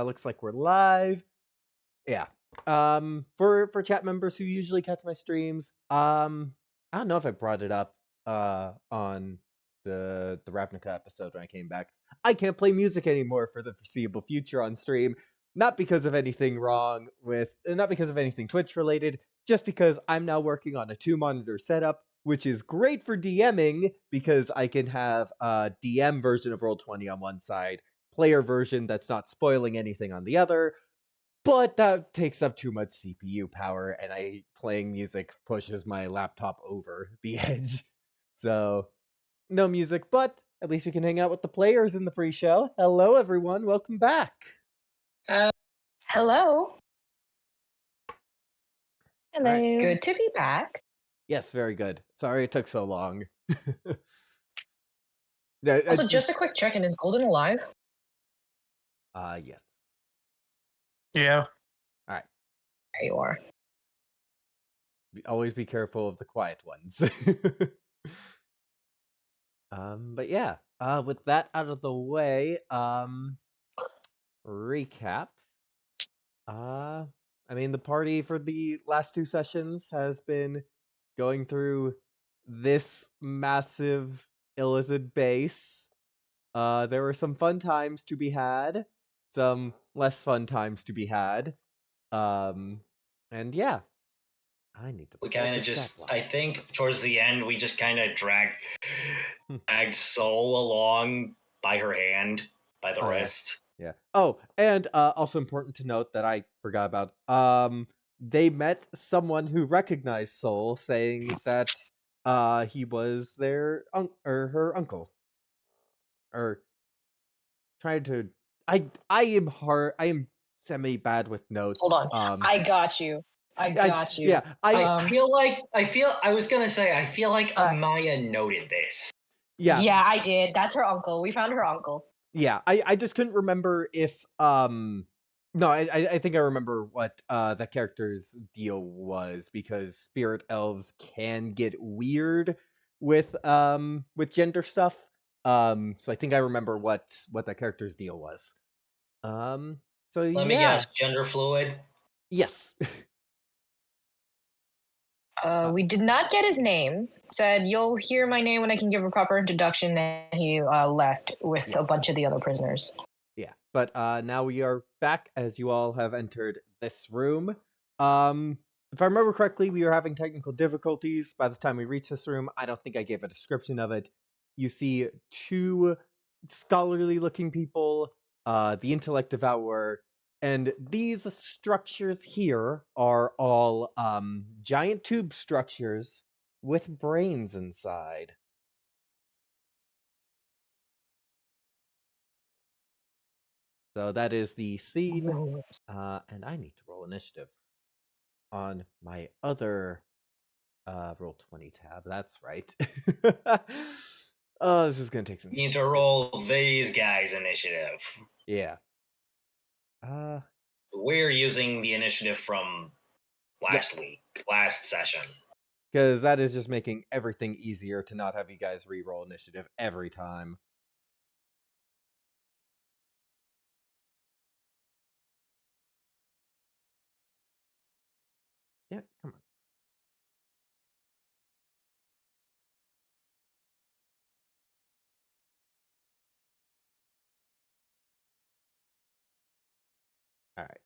Looks like we're live. Yeah. For chat members who usually catch my streams, I don't know if I brought it up on the Ravnica episode when I came back. I can't play music anymore for the foreseeable future on stream. Not because of anything wrong with, not because of anything Twitch related, just because I'm now working on a 2-monitor setup, which is great for DMing because I can have a DM version of Roll20 on one side, player version that's not spoiling anything on the other, but that takes up too much CPU power, and playing music pushes my laptop over the edge. So, no music, but at least we can hang out with the players in the pre-show. Hello, everyone. Welcome back. Hello. Hello. Right. Good to be back. Yes, very good. Sorry it took so long. Also, just a quick check-in. Is Golden alive? Yes. Yeah. Alright. There you are. Always be careful of the quiet ones. But yeah. With that out of the way, recap. I mean, the party for the last 2 sessions has been going through this massive Illithid base. There were some fun times to be had, some less fun times to be had. And yeah. I need to. We kind of just, I think, towards the end, we just kind of dragged Soul along by her hand, by the wrist. Yeah. Oh, and also important to note that I forgot about. They met someone who recognized Soul, saying that he was their her uncle, or trying to. I am semi bad with notes. Hold on. I got you. I got you. Yeah. I feel like Maya noted this. Yeah. Yeah, I did. That's her uncle. We found her uncle. Yeah, I just couldn't remember if no, I think I remember what that character's deal was, because spirit elves can get weird with gender stuff. So I think I remember what that character's deal was. So Let me guess, gender fluid? Yes. We did not get his name. Said, you'll hear my name when I can give a proper introduction, and he left with a bunch of the other prisoners. Yeah, but now we are back, as you all have entered this room. If I remember correctly, we were having technical difficulties by the time we reached this room. I don't think I gave a description of it. You see 2 scholarly-looking people, the Intellect Devourer, and these structures here are all giant tube structures with brains inside. So that is the scene, and I need to roll initiative on my other Roll20 tab. That's right. Oh, this is going to take some... You need to roll these guys' initiative. Yeah. We're using the initiative from last session. Because that is just making everything easier to not have you guys re-roll initiative every time. Yeah, come on. Alright.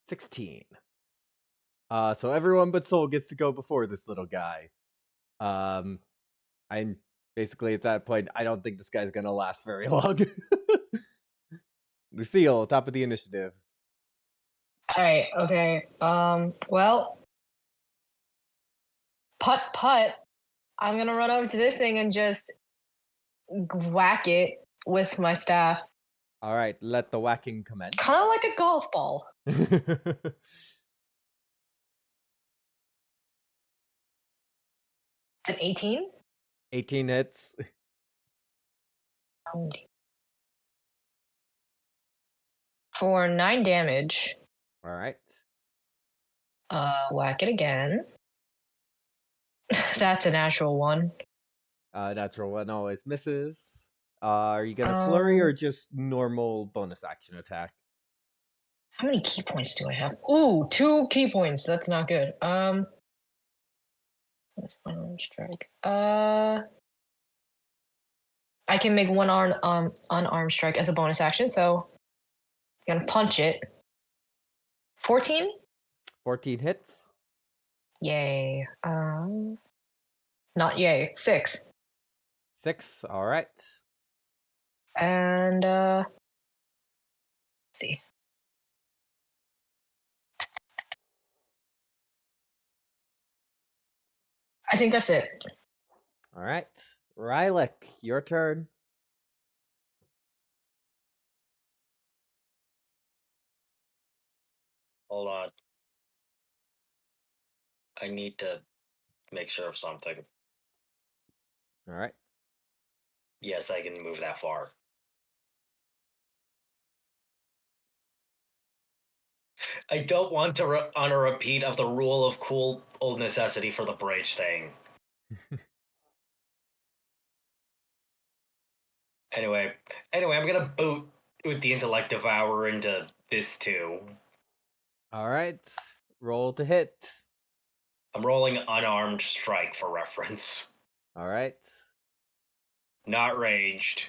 16. So everyone but Soul gets to go before this little guy. I'm basically at that point, I don't think this guy's gonna last very long. Lucille, top of the initiative. Alright, okay. Well, putt. I'm gonna run over to this thing and just whack it with my staff. Alright, let the whacking commence. Kind of like a golf ball. An 18? 18 hits. For 9 damage. Alright. Whack it again. That's a natural one. Natural one always misses. Are you gonna flurry or just normal bonus action attack? How many key points do I have? Ooh, 2 key points. That's not good. That's unarmed strike. I can make one unarmed strike as a bonus action, so I'm gonna punch it. 14? 14 hits. Yay. Not yay. 6. 6. All right. And let's see. I think that's it. All right. Rylek, your turn. Hold on. I need to make sure of something. All right. Yes, I can move that far. I don't want to on a repeat of the rule of cool old necessity for the bridge thing. Anyway, I'm gonna boot with the intellect devourer into this too. All right. Roll to hit. I'm rolling unarmed strike for reference. All right. Not ranged.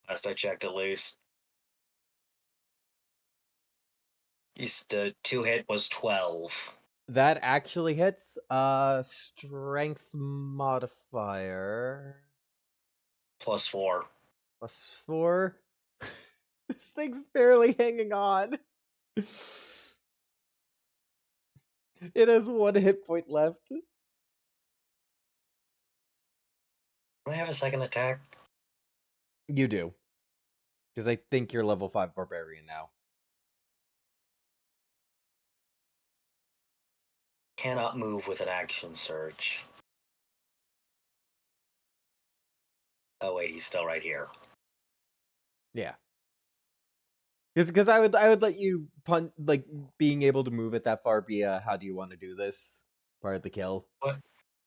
Last I checked, at least. The 2 hit was 12. That actually hits. Strength modifier +4. +4. This thing's barely hanging on. It has 1 hit point left. Do I have a second attack? You do. Because I think you're level 5 barbarian now. Cannot move with an action surge. Oh wait, he's still right here. Yeah. Because I would let you punt, like, being able to move it that far be a how do you want to do this part of the kill.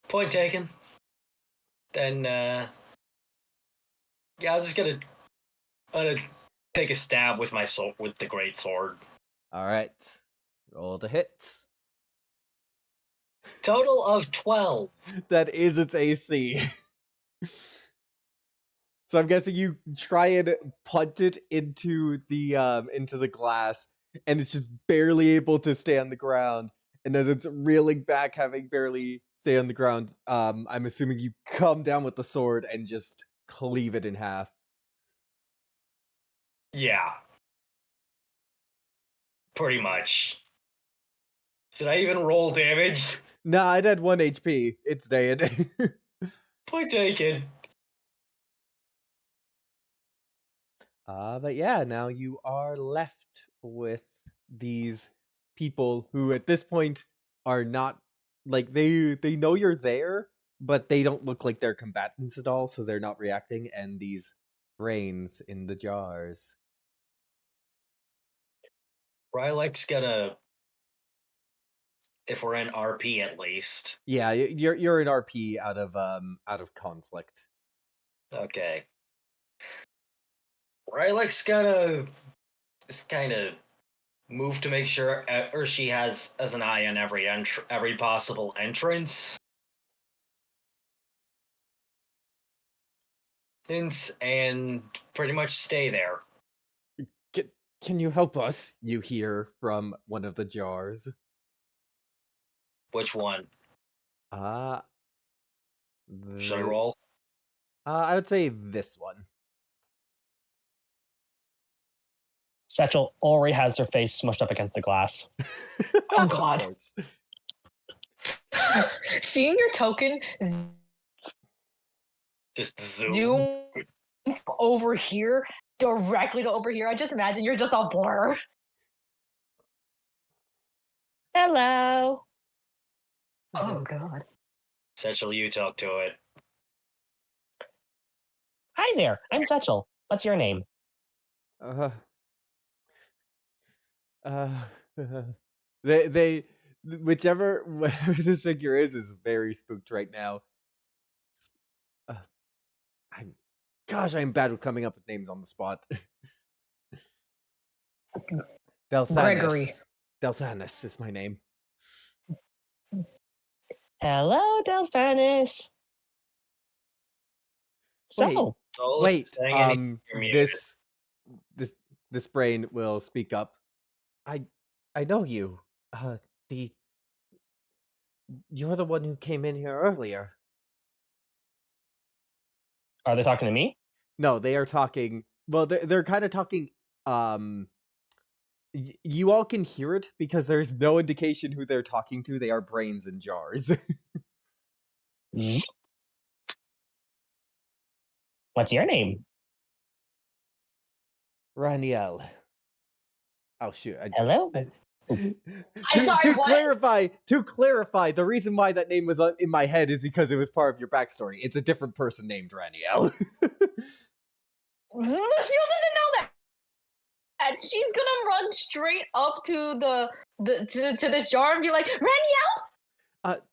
Point taken. Then yeah, I'm gonna take a stab with my sword, with the great sword. All right. Roll to hit. Total of 12. That is its AC. So I'm guessing you try and punt it into the glass, and it's just barely able to stay on the ground. And as it's reeling back, having barely stay on the ground, I'm assuming you come down with the sword and just cleave it in half. Yeah. Pretty much. Should I even roll damage? Nah, it had 1 HP. It's dead. Point taken. But yeah, now you are left with these people who at this point are not like they know you're there, but they don't look like they're combatants at all, so they're not reacting, and these brains in the jars. Rylek's gonna, if we're in RP at least. Yeah, you're an RP out of conflict. Okay. Rylek's gonna just kind of move to make sure, or she has as an eye on every possible entrance. And pretty much stay there. Can you help us? You hear from one of the jars. Which one? Should I roll? I would say this one. Satchel already has her face smushed up against the glass. Oh Of god. course. Seeing your token Just zoom over here, directly to over here, I just imagine you're just a blur. Hello. Oh god. Satchel, you talk to it. Hi there. I'm Satchel. What's your name? Uh, they whichever whatever this figure is very spooked right now. I'm I'm bad with coming up with names on the spot. Gregory. Delthanis is my name. Hello, Delphinus. So, Wait. So Wait, saying anything you're muted. this brain will speak up. I know you. The You're the one who came in here earlier. are they talking to me? No, they are talking. Well, they're kind of talking. You all can hear it because there's no indication who they're talking to. They are brains in jars. What's your name? Raniel. Oh shoot! Hello. sorry, what? To clarify, the reason why that name was in my head is because it was part of your backstory. It's a different person named Raniel. Lucille doesn't know that. And she's gonna run straight up to to this jar and be like, Raniel!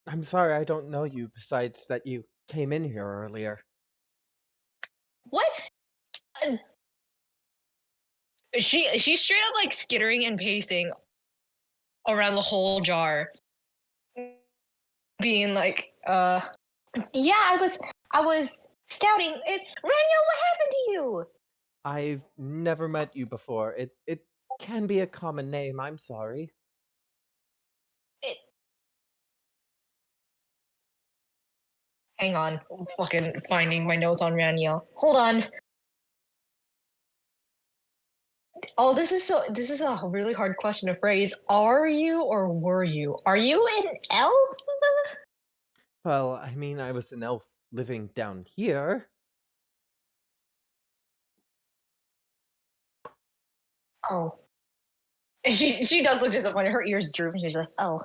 I'm sorry, I don't know you. Besides that, you came in here earlier. What? She's straight up like skittering and pacing around the whole jar, being like, yeah, I was scouting. Raniel, what happened to you? I've never met you before. It can be a common name. I'm sorry. Hang on, fucking finding my notes on Raniel. Hold on. Oh, this is a really hard question to phrase. Are you or were you? Are you an elf? Well, I mean, I was an elf living down here. Oh. She does look disappointed. Her ears droop and she's like, oh.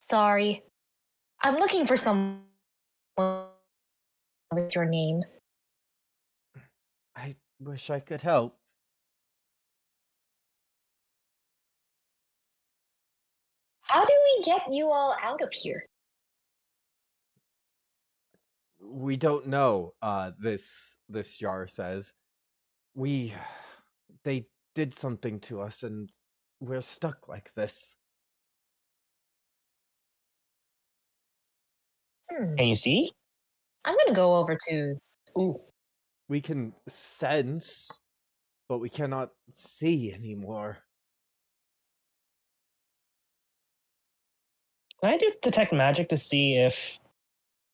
Sorry. I'm looking for someone with your name. I wish I could help. How do we get you all out of here? We don't know, this jar says. They did something to us and we're stuck like this. Can you see? I'm gonna go over to. Ooh. We can sense, but we cannot see anymore. Can I do detect magic to see if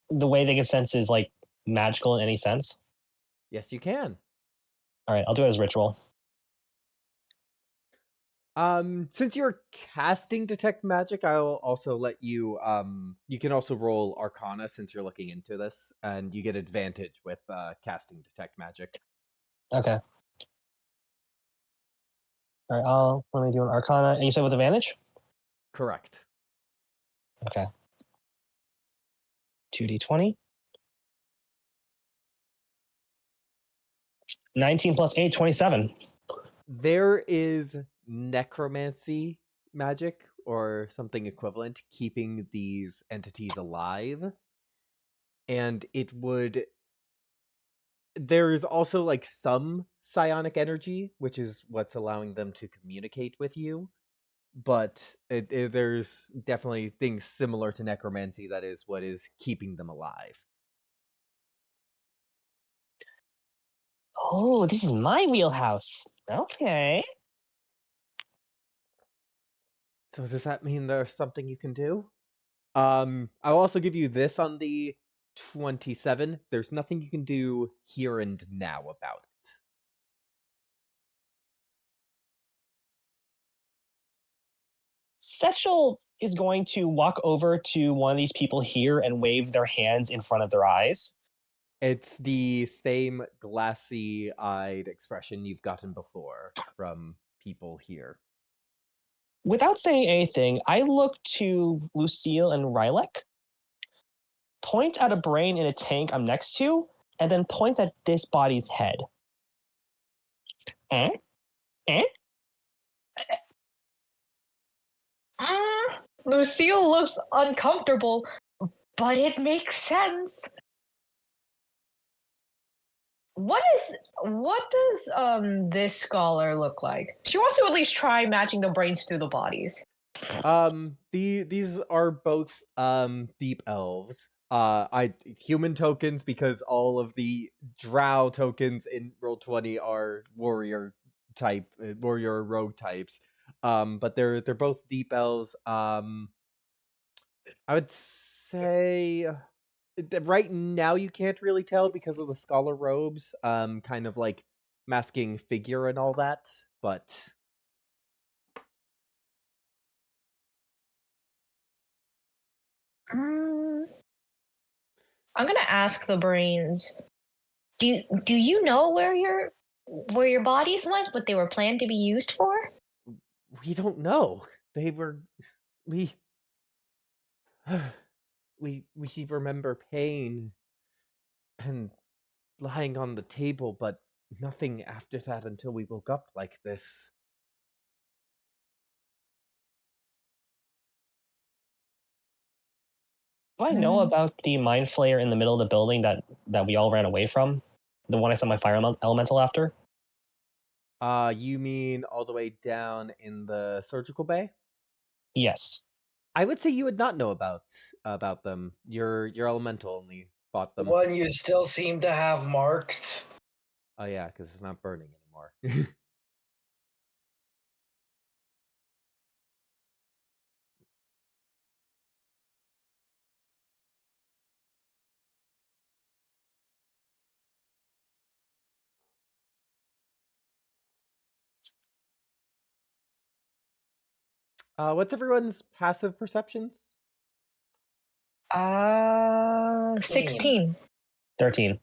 the way they can sense is like magical in any sense? Yes, you can. All right, I'll do it as ritual. Since you're casting detect magic, I'll also let you you can also roll Arcana since you're looking into this, and you get advantage with casting detect magic. Okay. All right, let me do an Arcana. And you said with advantage? Correct. Okay. 2d20. 19 plus 8, 27. There is necromancy magic or something equivalent keeping these entities alive. And there's also like some psionic energy, which is what's allowing them to communicate with you. But there's definitely things similar to necromancy that is what is keeping them alive. Oh, this is my wheelhouse. Okay. So does that mean there's something you can do? I'll also give you this on the 27. There's nothing you can do here and now about it. Setchel is going to walk over to one of these people here and wave their hands in front of their eyes. It's the same glassy-eyed expression you've gotten before from people here. Without saying anything, I look to Lucille and Rylek, point at a brain in a tank I'm next to, and then point at this body's head. Eh? Eh? Lucille looks uncomfortable, but it makes sense. What does this scholar look like? She wants to at least try matching the brains to the bodies. These are both deep elves. Human tokens because all of the drow tokens in Roll20 are warrior rogue types. But they're both deep elves. I would say right now you can't really tell because of the scholar robes, kind of like masking figure and all that, but I'm gonna ask the brains. Do you know where your bodies went? What they were planned to be used for? we don't know. They were we we remember pain and lying on the table, but nothing after that until we woke up like this. Do I know about the mind flayer in the middle of the building that we all ran away from? The one I sent my fire elemental after? You mean all the way down in the surgical bay? Yes. I would say you would not know about them. Your elemental only fought The them. one you still seem to have marked. Oh yeah, because it's not burning anymore. What's everyone's passive perceptions? 16. 13.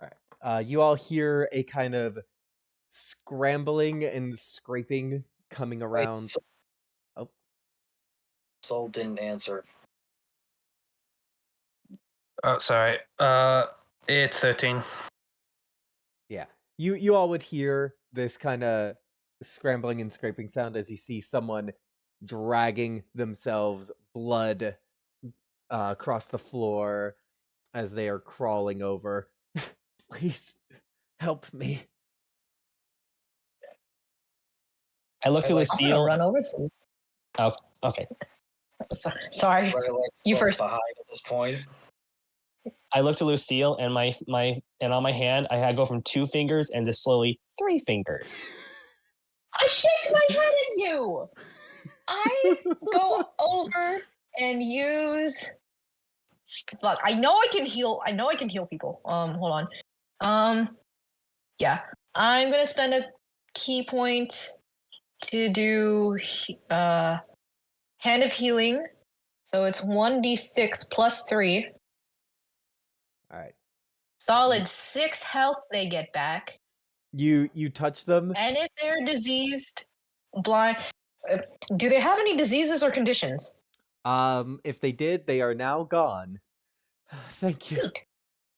All right. You all hear a kind of scrambling and scraping coming around. Oh, Soul didn't answer. Oh, sorry. It's 13. yeah. You all would hear this kind of scrambling and scraping sound as you see someone dragging themselves, blood across the floor as they are crawling over. Please help me. I look to like- I'm gonna Lucille. run over some. Oh, okay. Sorry. Right, like, You close first. behind at this point. I look to Lucille and and on my hand I go from 2 fingers and just slowly 3 fingers. I shake my head at you. I go over and use. Fuck! I know I can heal. I know I can heal people. Hold on. Yeah. I'm gonna spend a key point to do Hand of Healing. So it's 1d6 plus 3. All right. Solid 6 health they get back. You touch them. And if they're diseased, blind, do they have any diseases or conditions? If they did, they are now gone. Thank you. Sweet.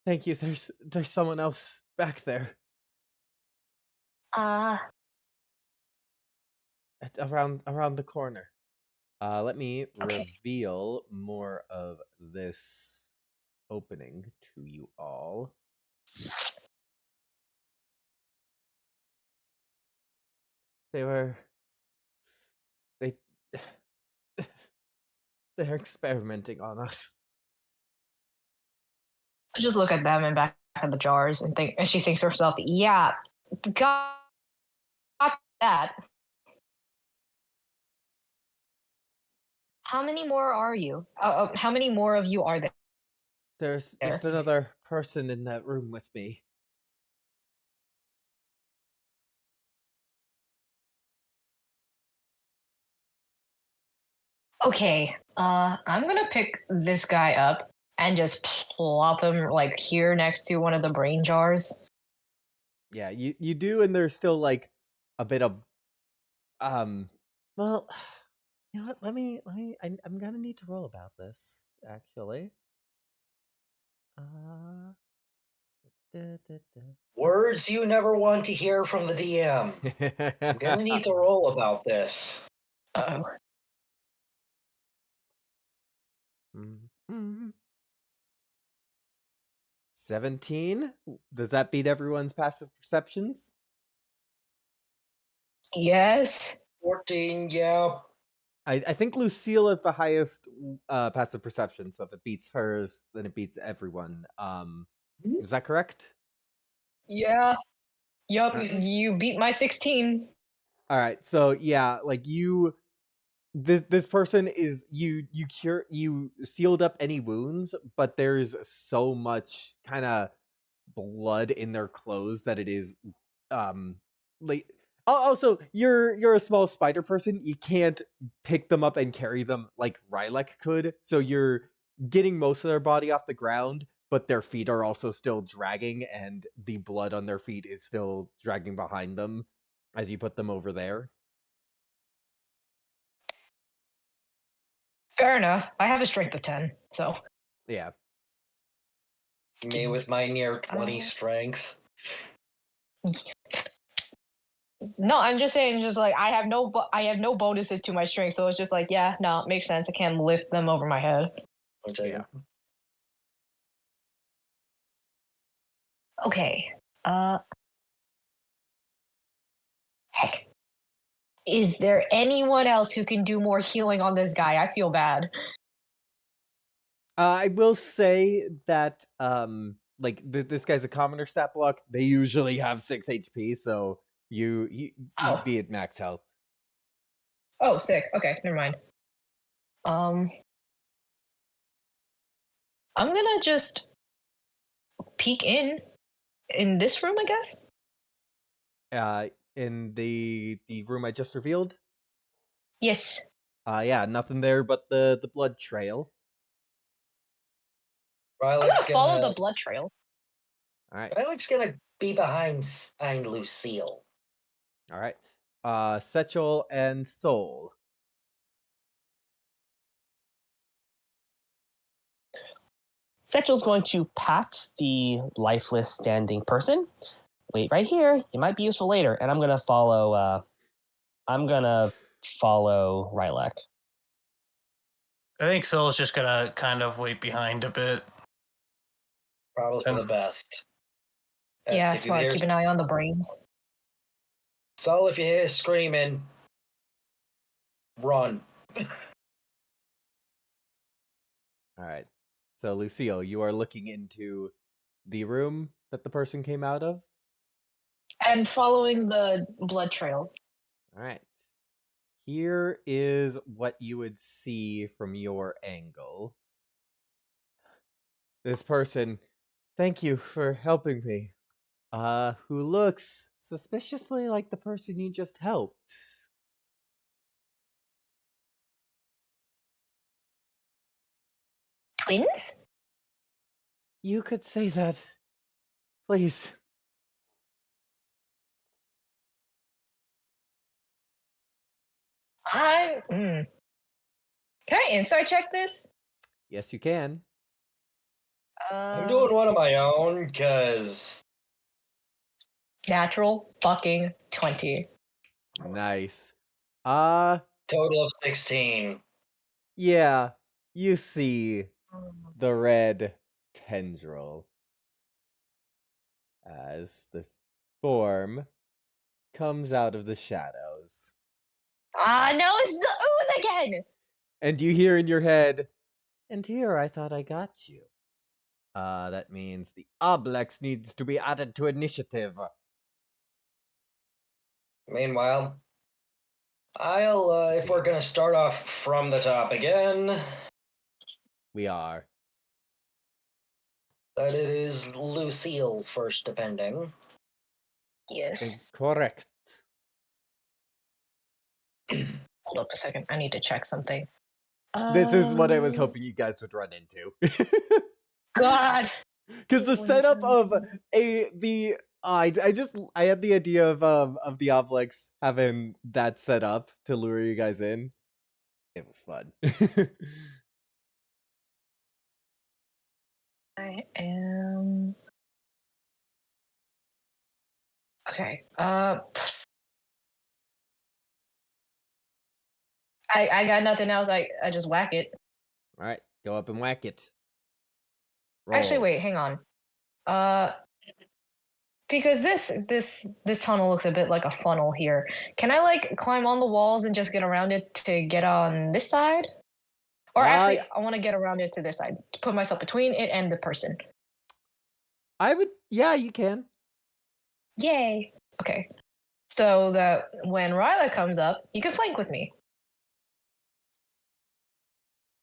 Thank you. There's someone else back there. Around the corner. Let me reveal more of this opening to you all. They're experimenting on us. I just look at them and back at the jars and think, and she thinks to herself, yeah, got that. How many more are you? How many more of you are there? There's just another person in that room with me. Okay, I'm gonna pick this guy up and just plop him like here next to one of the brain jars. Yeah, you do, and there's still like a bit of well, you know what? Let me I'm gonna need to roll about this actually. Words you never want to hear from the DM. I'm gonna need to roll about this. Uh-oh. Mhm. 17. Does that beat everyone's passive perceptions? Yes. 14, yeah. I think Lucille is the highest passive perception, so if it beats hers, then it beats everyone. Is that correct? Yeah. Yup. Uh, You beat my 16. All right, so yeah, like this person is you sealed up any wounds, but there's so much kind of blood in their clothes that it is like also you're a small spider person, you can't pick them up and carry them like Rylek could, so you're getting most of their body off the ground, but their feet are also still dragging and the blood on their feet is still dragging behind them as you put them over there. Fair enough. I have a strength of 10, so. Yeah. Me with my near 20 Uh, strength. No, I'm just saying, just like I have no bonuses to my strength, so it's just like, yeah, no, it makes sense. I can't lift them over my head. Yeah. Okay. Heck. Is there anyone else who can do more healing on this guy? I feel bad. I will say that like this guy's a commoner stat block. They usually have 6 HP, so you'd Oh. be at max health. Oh, sick. Okay, never mind. I'm gonna just peek in this room, I guess. In the room I just revealed. Yes. Yeah, nothing there but the blood trail. I'm Rylek's gonna follow the blood trail. All right. Rylek's gonna be behind Lucille. All right. Setchel and Soul. Setchel's going to pat the lifeless standing person. Wait right here. You might be useful later. And I'm gonna follow Rylek. I think Soul's just gonna kind of wait behind a bit. Probably for the best. Yeah, If you smart. hear- Keep an eye on the brains. Sol, if you hear screaming, run. All right. So Lucille, you are looking into the room that the person came out of. And following the blood trail. All right. Here is what you would see from your angle. This person, thank you for helping me. Who looks suspiciously like the person you just helped. Twins? You could say that. Please. Can I insight check this? Yes, you can. I'm doing one of my own, because Natural fucking 20. Nice. total of 16. Yeah. You see the red tendril as this form comes out of the shadows. No, it's the ooze again! And you hear in your head, and here I thought I got you. That means the Oblex needs to be added to initiative. Meanwhile, if we're gonna start off from the top again, We are. that it is Lucille first, depending. Yes. Correct. Hold up a second. I need to check something. This is what I was hoping you guys would run into. God. Because the setup of I had the idea of the Oblex having that set up to lure you guys in. It was fun. I am Okay. I got nothing else. I just whack it. All right, go up and whack it. Roll. Actually, wait, hang on. Because this tunnel looks a bit like a funnel here. Can I like climb on the walls and just get around it to get on this side? Or actually, I want to get around it to this side to put myself between it and the person. I would. Yeah, you can. Yay. Okay. So that when Ryla comes up, you can flank with me.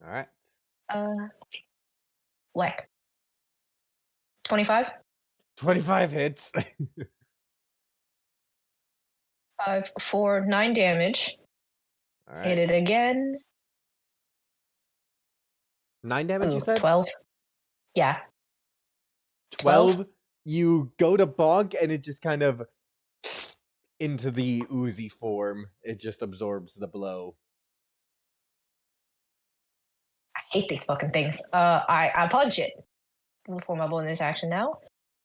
All right. Whack. 25? 25 hits. 5, 4, 9 damage. All right. Hit it again. 9 damage, you Ooh, said? 12. Yeah. 12. You go to bonk, and it just kind of into the oozy form. It just absorbs the blow. I hate these fucking things. I punch it for my bonus action now. All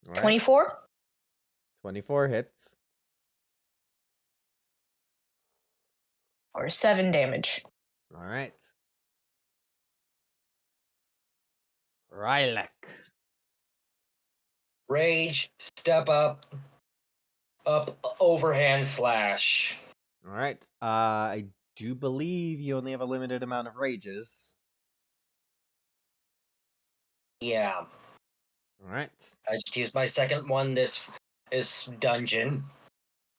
right. 24. 24 hits. Or 7 damage. All right. Rylak. Rage, step up, overhand slash. All right. I do believe you only have a limited amount of rages. Yeah, All right. I just used my second one this dungeon.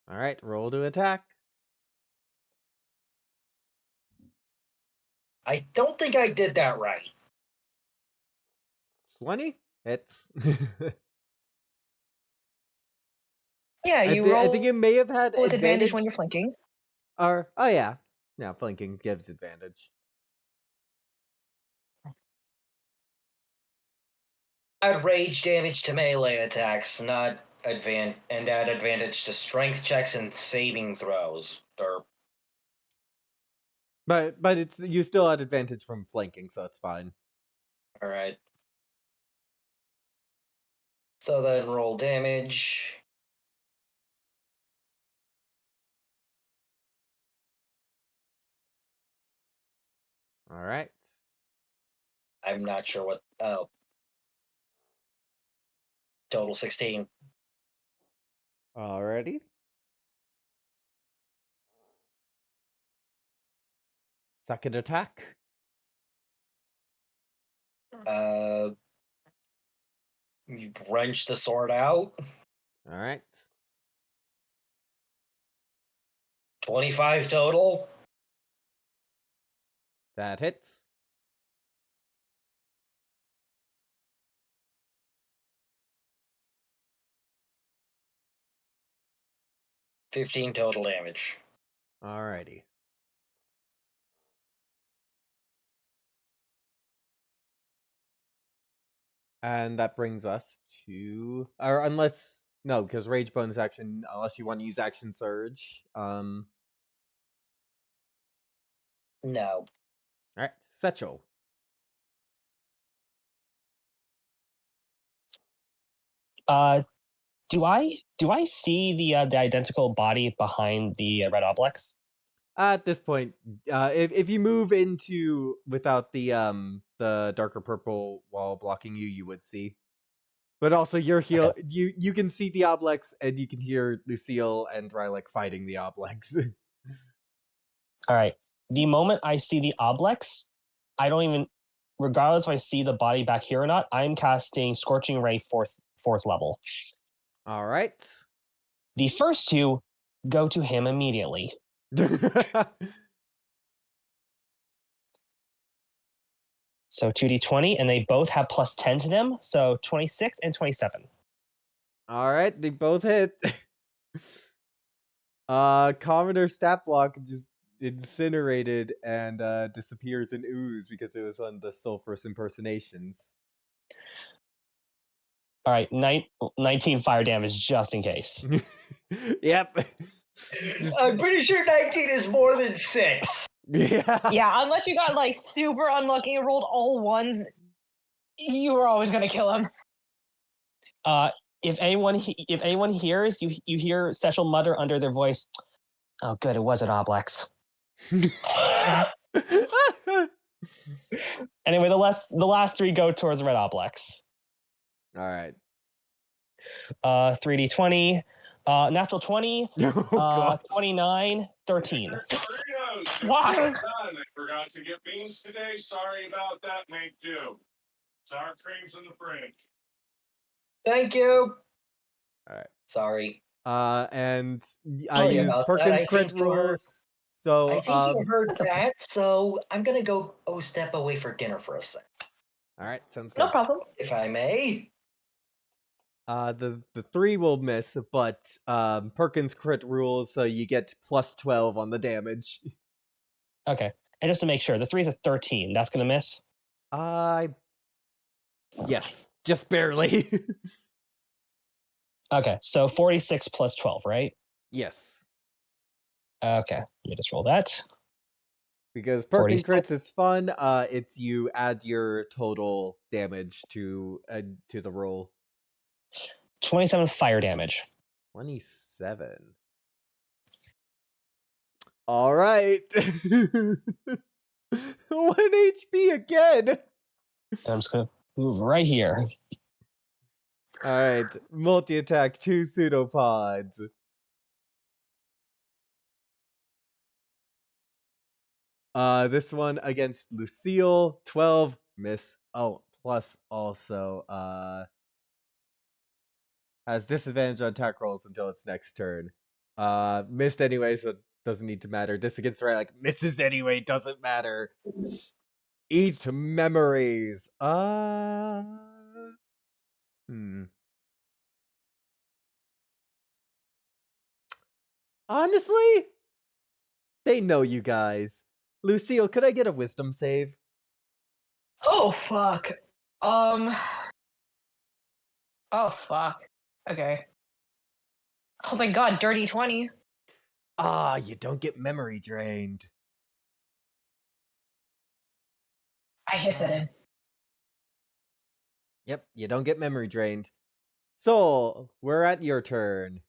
All right. Roll to attack. I don't think I did that right. 20 hits. Yeah, you roll I think it may have had with advantage when you're flanking. Or oh yeah, flanking gives advantage. Add rage damage to melee attacks, not and add advantage to strength checks and saving throws. But it's you still had advantage from flanking, so it's fine. All right. So then roll damage. All right. I'm not sure what. Oh. Total 16. Alrighty. Second attack. You wrench the sword out. All right. 25 total. That hits. $15 total damage. Alrighty. And that brings us to, or unless no, because rage bonus action. Unless you want to use action surge. No. All right, Setchel. Do I see the identical body behind the red obelix? At this point, if you move into without the darker purple wall blocking you, you would see. But also, your heal you can see the Oblex, and you can hear Lucille and Rylak fighting the Oblex. All right. The moment I see the obelix, I don't even, regardless if I see the body back here or not, I'm casting Scorching Ray fourth level. All right. The first two go to him immediately. So 2d20, and they both have plus 10 to them, so 26 and 27. All right, they both hit. Commodore Stat Block just incinerated and disappears in ooze because it was one of the sulfurous impersonations. All right, 19 fire damage just in case. Yep. I'm pretty sure 19 is more than 6. Yeah. Yeah, unless you got like super unlucky and rolled all ones, you were always gonna kill him. if anyone hears, you hear Sechel mutter under their voice, "Oh, good, it was an Oblex." Anyway, the last 3 go towards Red Oblex. All right. 3d20, natural 20, Oh, gosh. 29, 13. Why? I forgot to get beans today. Sorry about that. Make do. Sour cream's in the fridge. Thank you. All right. Sorry. And I Sorry use about that. Perkins I crit think you heard- rules. So I think you heard that, so I'm gonna go step away for dinner for a sec, all right, sounds good. No problem. if I may. The 3 will miss, but Perkins crit rules, so you get plus 12 on the damage. Okay, and just to make sure, the 3 is a 13. That's gonna miss. Yes, just barely. Okay, so 46 plus 12, right? Yes, Okay, let me just roll that. because Perkins 46. crits is fun. It's you add your total damage to the roll. 27 fire damage. 27. All right. 1 HP again. And I'm just gonna move right here. All right, multi attack 2 pseudopods. This one against Lucille, 12 miss. Oh, plus also has disadvantage on attack rolls until its next turn. Missed anyway, so it doesn't need to matter. This against the right, like misses anyway, doesn't matter. Eat memories. Honestly, they know you guys. Lucille, could I get a wisdom save? Oh fuck. Oh fuck. Okay. Oh my god, dirty 20. You don't get memory drained. I hiss it in. Yep, you don't get memory drained. Soul, we're at your turn.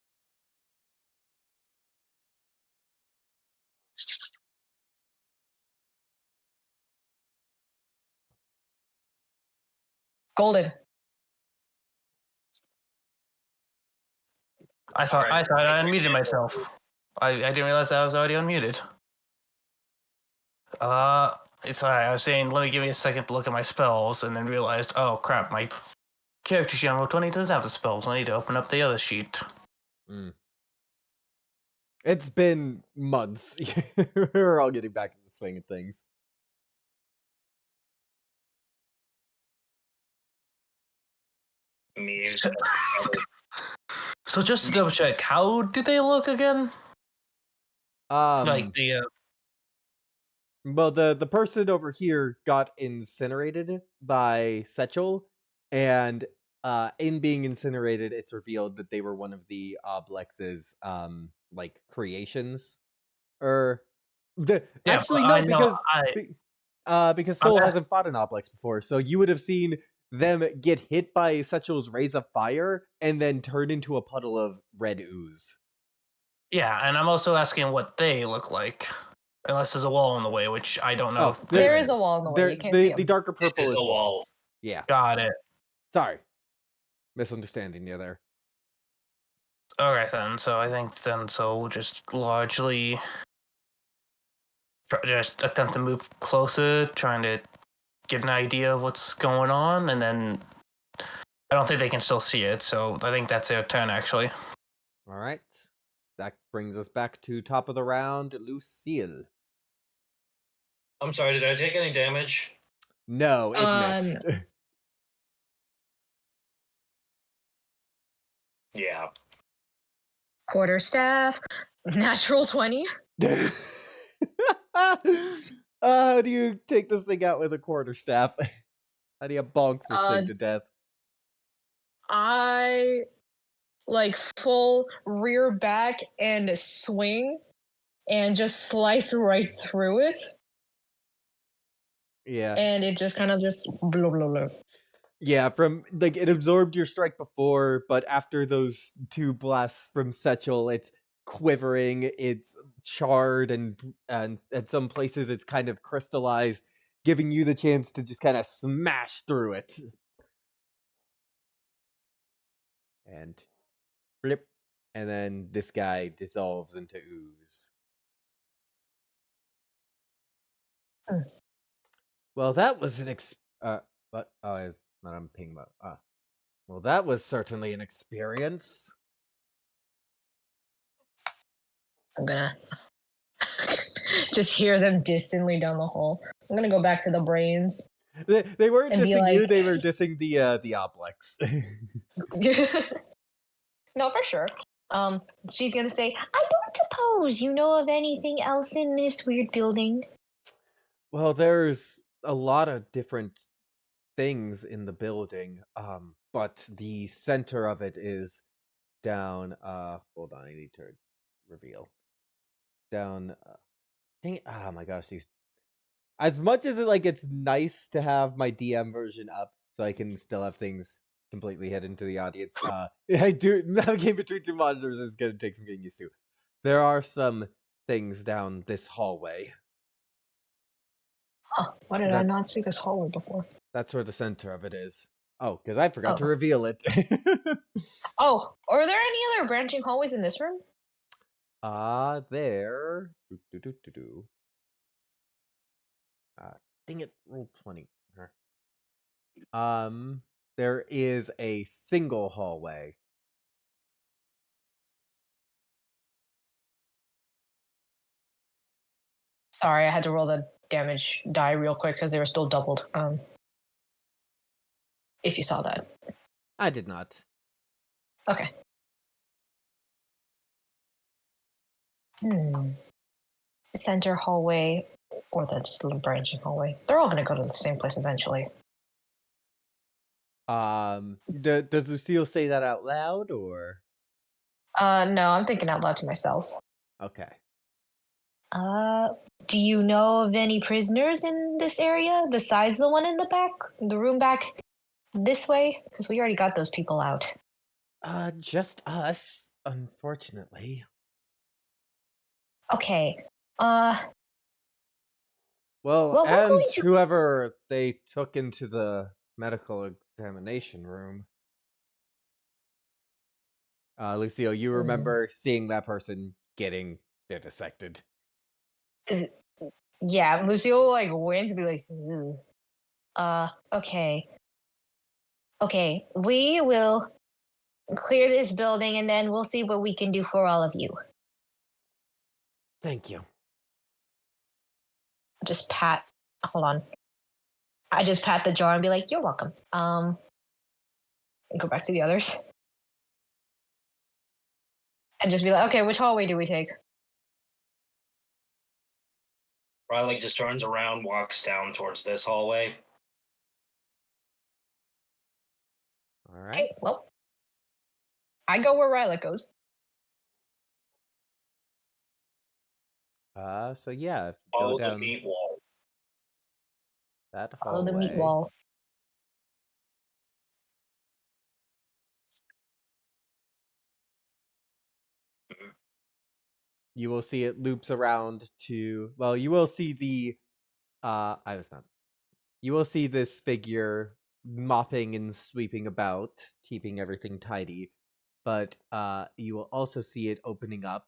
Golden. I thought Alright. I unmuted myself. I didn't realize I was already unmuted. It's alright. I was saying, give me a second to look at my spells, and then realized, oh crap, my character sheet on Roll20 doesn't have the spells. I need to open up the other sheet. It's been months. We're all getting back in the swing of things. Me. So just to double check, how did they look again? Like the Well, the person over here got incinerated by Sechel, and in being incinerated, it's revealed that they were one of the Oblex's like creations. Or actually no, I know, because Soul Okay. hasn't fought an Oblex before, so you would have seen them get hit by Sechel's rays of fire and then turn into a puddle of red ooze. yeah, and I'm also asking what they look like. Unless there's a wall in the way, which I don't know. Oh, if There they- is a wall in the way. They're, You can't the see 'em. darker purple is is the wall. walls. Yeah, Got it. sorry, misunderstanding you there. Alright then, so I think so we'll just largely just attempt to move closer, trying to get an idea of what's going on, and then I don't think they can still see it, so I think that's their turn actually. All right, that brings us back to top of the round, Lucille. I'm sorry, did I take any damage? No, it missed. Yeah. Quarterstaff. Natural 20. How do you take this thing out with a quarterstaff? How do you bonk this thing to death? I like full rear back and swing and just slice right through it. Yeah. And it just kind of just blah, blah, blah. Yeah, from like it absorbed your strike before, but after those 2 blasts from Setchel, it's quivering, it's charred, and at some places it's kind of crystallized, giving you the chance to just kind of smash through it. And flip, and then this guy dissolves into ooze. Hmm. Well, that was an but it's not on ping mode. Well, that was certainly an experience. I'm gonna just hear them distantly down the hall. I'm gonna go back to the brains. They weren't And be dissing you; like- they were dissing the Oblex. No, for sure. She's gonna say, I don't suppose you know of anything else in this weird building. Well, there's a lot of different things in the building, but the center of it is down. Hold on, I need to reveal. Down. Oh my gosh, these. As much as it's nice to have my DM version up, so I can still have things completely hidden to the audience. I do navigating between 2 monitors is gonna take some getting used to. There are some things down this hallway. Huh, why did I That- not see this hallway before? That's where the center of it is. Oh, because I forgot to Oh. reveal it. Oh, are there any other branching hallways in this room? There. Dang it, roll 20. There is a single hallway. Sorry, I had to roll the damage die real quick because they were still doubled. If you saw that. I did not. Okay. Center hallway or the just little branching hallway. They're all gonna go to the same place eventually. Does Lucille say that out loud or? No, I'm thinking out loud to myself. Okay. Do you know of any prisoners in this area besides the one in the back? The room back this way? Because we already got those people out. Just us, unfortunately. Okay. Well, Well, we're and going to- whoever they took into the medical examination room. Lucille, you remember seeing that person getting vivisected. Yeah, Lucille went to be like, "Ooh." Okay. Okay, we will clear this building and then we'll see what we can do for all of you. Thank you. Just hold on. I just pat the jar and be like, you're welcome. And go back to the others. And just be like, okay, which hallway do we take? Riley just turns around, walks down towards this hallway. All right. Okay, well. I go where Ryla goes. So yeah, if you Follow go the down meat wall. that Follow the meat hallway, wall. you will see it loops around to. Well, you will see the. I was not. You will see this figure mopping and sweeping about, keeping everything tidy. But you will also see it opening up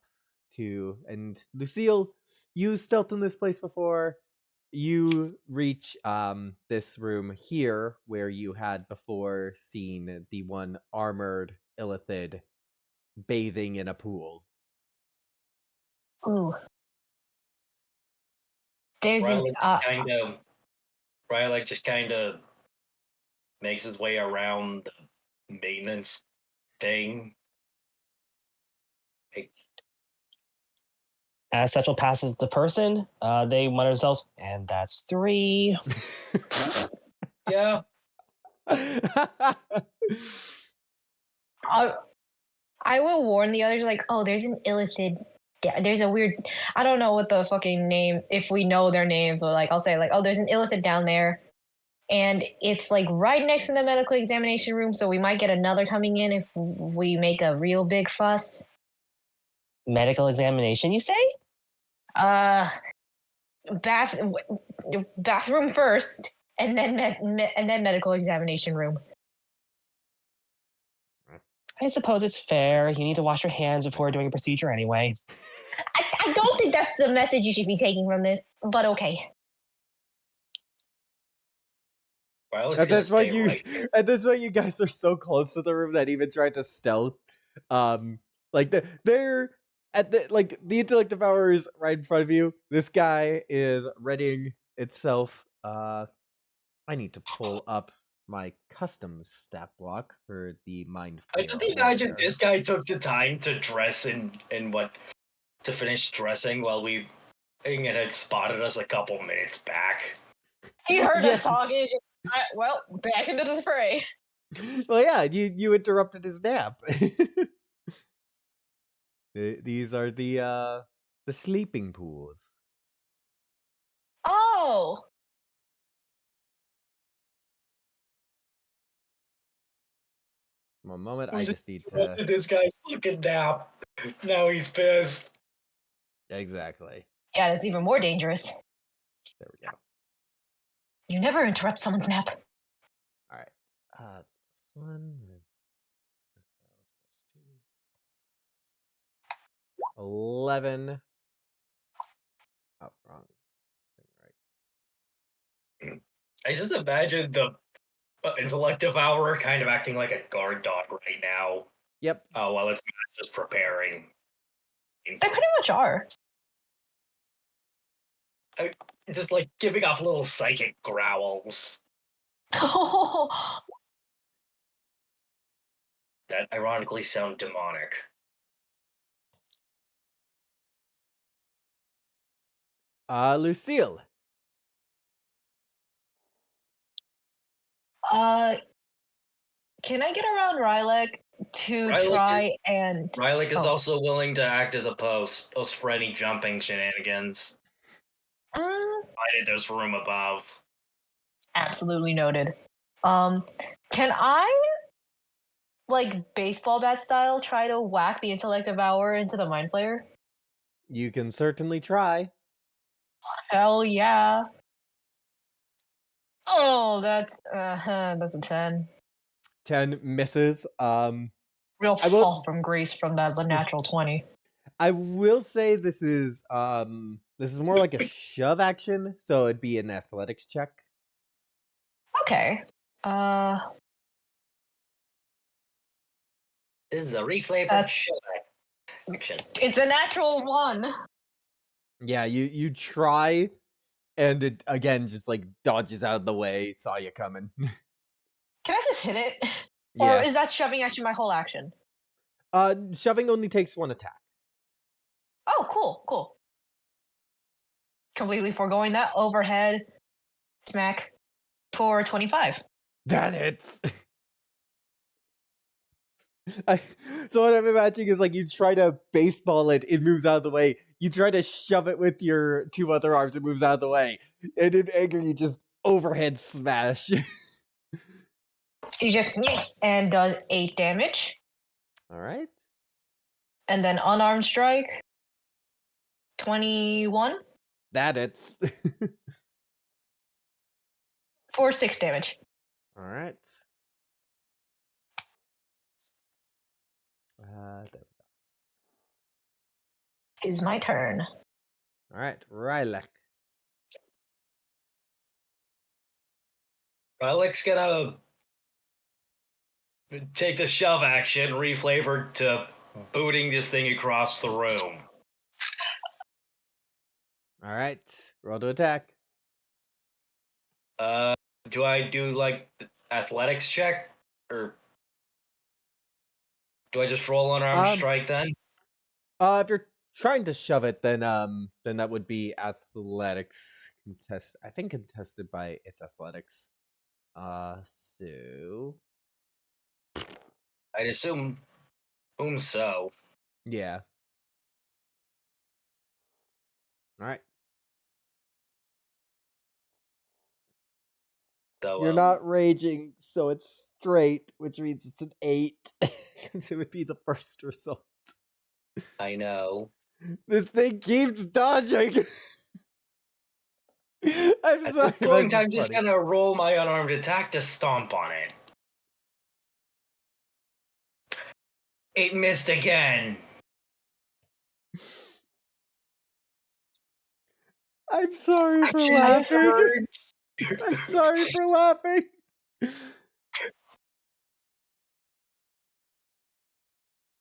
to. And Lucille, you stealthed in this place before. You reach this room here where you had before seen the one armored illithid bathing in a pool. Ooh. There's an Riley just kind of makes his way around the maintenance thing. As Satchel passes the person, they mutter themselves, and that's 3. Yeah. I will warn the others, like, oh, there's an illithid. Yeah, there's a weird. I don't know what the fucking name. If we know their names, or I'll say, oh, there's an illithid down there. and it's like right next to the medical examination room, so we might get another coming in if we make a real big fuss. Medical examination, you say? Bathroom first, and then medical examination room. I suppose it's fair. You need to wash your hands before doing a procedure anyway. I don't think that's the message you should be taking from this, but okay. Violet's At gonna this point, stay you right there. at this point, you guys are so close to the room that even tried to stealth. Like they're at the intellect devour is right in front of you. This guy is readying itself. I need to pull up my custom stat block for the mind. I just Flayer imagine warrior. this guy took the time to dress in what to finish dressing while we and had spotted us a couple minutes back. He heard Yeah. us talking. Well, back into the fray. Well, yeah, you interrupted his nap. These are the sleeping pools. Oh, One moment, I Who's just need to Interrupted this guy's fucking nap. Now he's pissed. exactly. yeah, that's even more dangerous. There we go. You never interrupt someone's nap. All right. This one. 11. Oh, wrong. Right. I just imagine the intellect devourer kind of acting like a guard dog right now. Yep. While it's just preparing. They pretty much are. Just like giving off little psychic growls that ironically sound demonic. Lucille. Can I get around Rylek to Rylek try and Rylek is Oh. also willing to act as a post for any jumping shenanigans. Provided there's room above. Absolutely noted. Can I, like baseball bat style, try to whack the intellect devourer into the mind flayer? You can certainly try. Hell yeah! Oh, that's a 10. 10 misses. Real I will- fall from grace from that natural 20. I will say this is more like a shove action, so it'd be an athletics check. Okay. This is a reflavored That's- shell action. It's a natural 1. Yeah, you try, and it again just like dodges out of the way, saw you coming. Can I just hit it? Or Yeah. is that shoving action my whole action? Shoving only takes 1 attack. Oh, cool. Completely foregoing that. Overhead. Smack. For 25. That hits. So what I'm imagining is like you try to baseball it, it moves out of the way. You try to shove it with your 2 other arms, it moves out of the way. And in anger, you just overhead smash. He just and does 8 damage. All right. And then unarmed strike. 21 That hits. for 6 damage. All right. There we Is my turn. go. All right, Rylek. Rylek's gonna take the shove action, reflavored to booting this thing across the room. All right, roll to attack. Do I do like athletics check, or do I just roll unarmed strike then? If you're trying to shove it, then that would be athletics contest. I think contested by its athletics. So I'd assume so. yeah. All right. So You're not raging, so it's straight, which means it's an 8. Because it would be the first result. I know. This thing keeps dodging. I'm At sorry. this point, this I'm is just funny. gonna roll my unarmed attack to stomp on it. It missed again. I'm sorry for Action laughing. surge. I'm sorry for laughing.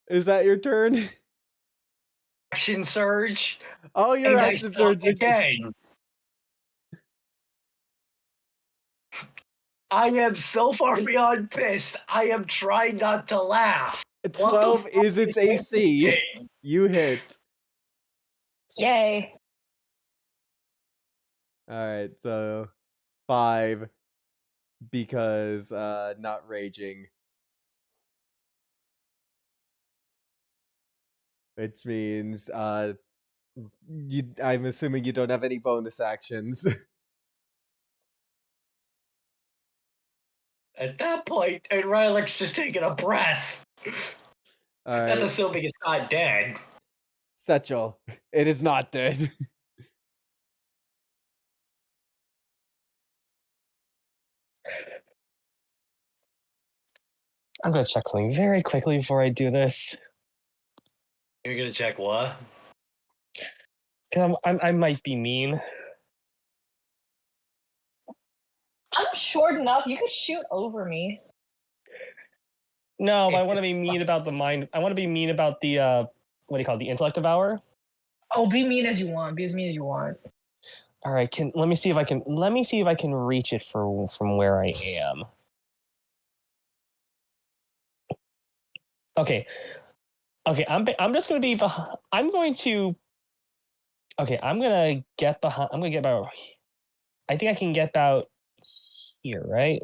Is that your turn? Action surge. Oh, your And I action stomp surge. again. I am so far beyond pissed. I am trying not to laugh. 12 is its AC. You hit. Yay. Alright, so 5 because not raging. Which means I'm assuming you don't have any bonus actions. At that point, and Rylek's just taking a breath. That's Alright. assuming it's not dead. Setchel, it is not dead. I'm gonna check something very quickly before I do this. You're gonna check what? 'Cause I might be mean. I'm short enough. You could shoot over me. No, but I want to be mean about the mind. I want to be mean about the what do you call it? The intellect devour. Oh, be mean as you want. Be as mean as you want. All right, let me see if I can reach it from where I am. Okay, I'm just gonna be. I'm going to. Okay, I'm gonna get behind. I'm gonna get about. I think I can get about here, right?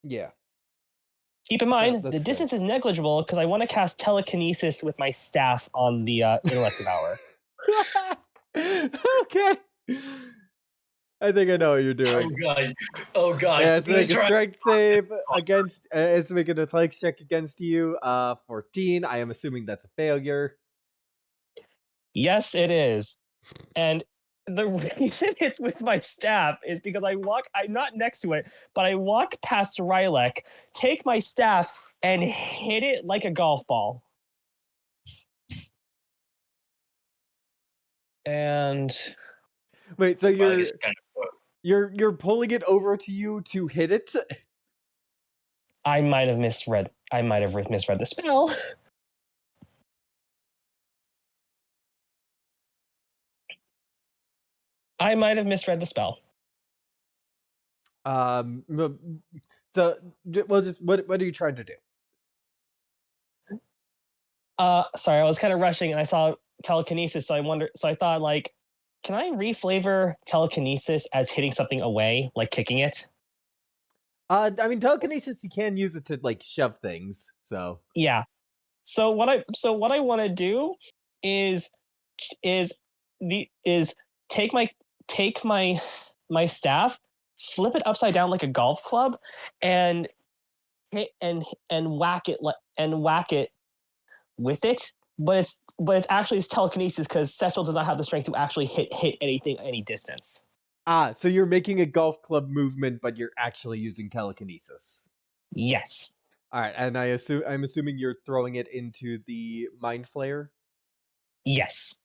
Yeah. Keep in mind, that's the fair. distance is negligible because I want to cast telekinesis with my staff on the intellect devour. Okay. I think I know what you're Oh doing. god. Oh god. Yeah, it's I'm gonna make a try- strength save against. It's making an athletics check against you. 14. I am assuming that's a failure. Yes, it is. And the reason it's with my staff is because I'm not next to it, but I walk past Rylek, take my staff, and hit it like a golf ball. And Wait, so Well, I guess kind of- you're pulling it over to you to hit it? I might have misread the spell. I might have misread the spell. No, so well, just what are you trying to do? Sorry, I was kind of rushing and I saw telekinesis, so I thought like, can I reflavor telekinesis as hitting something away, like kicking it? I mean, telekinesis, you can use it to like shove things. So Yeah. So what I want to do is take my staff, flip it upside down like a golf club, and hit and whack it with it. But it's actually telekinesis because Setchel does not have the strength to actually hit anything any distance. so you're making a golf club movement, but you're actually using telekinesis. Yes. All right, and I'm assuming you're throwing it into the mind flayer. Yes.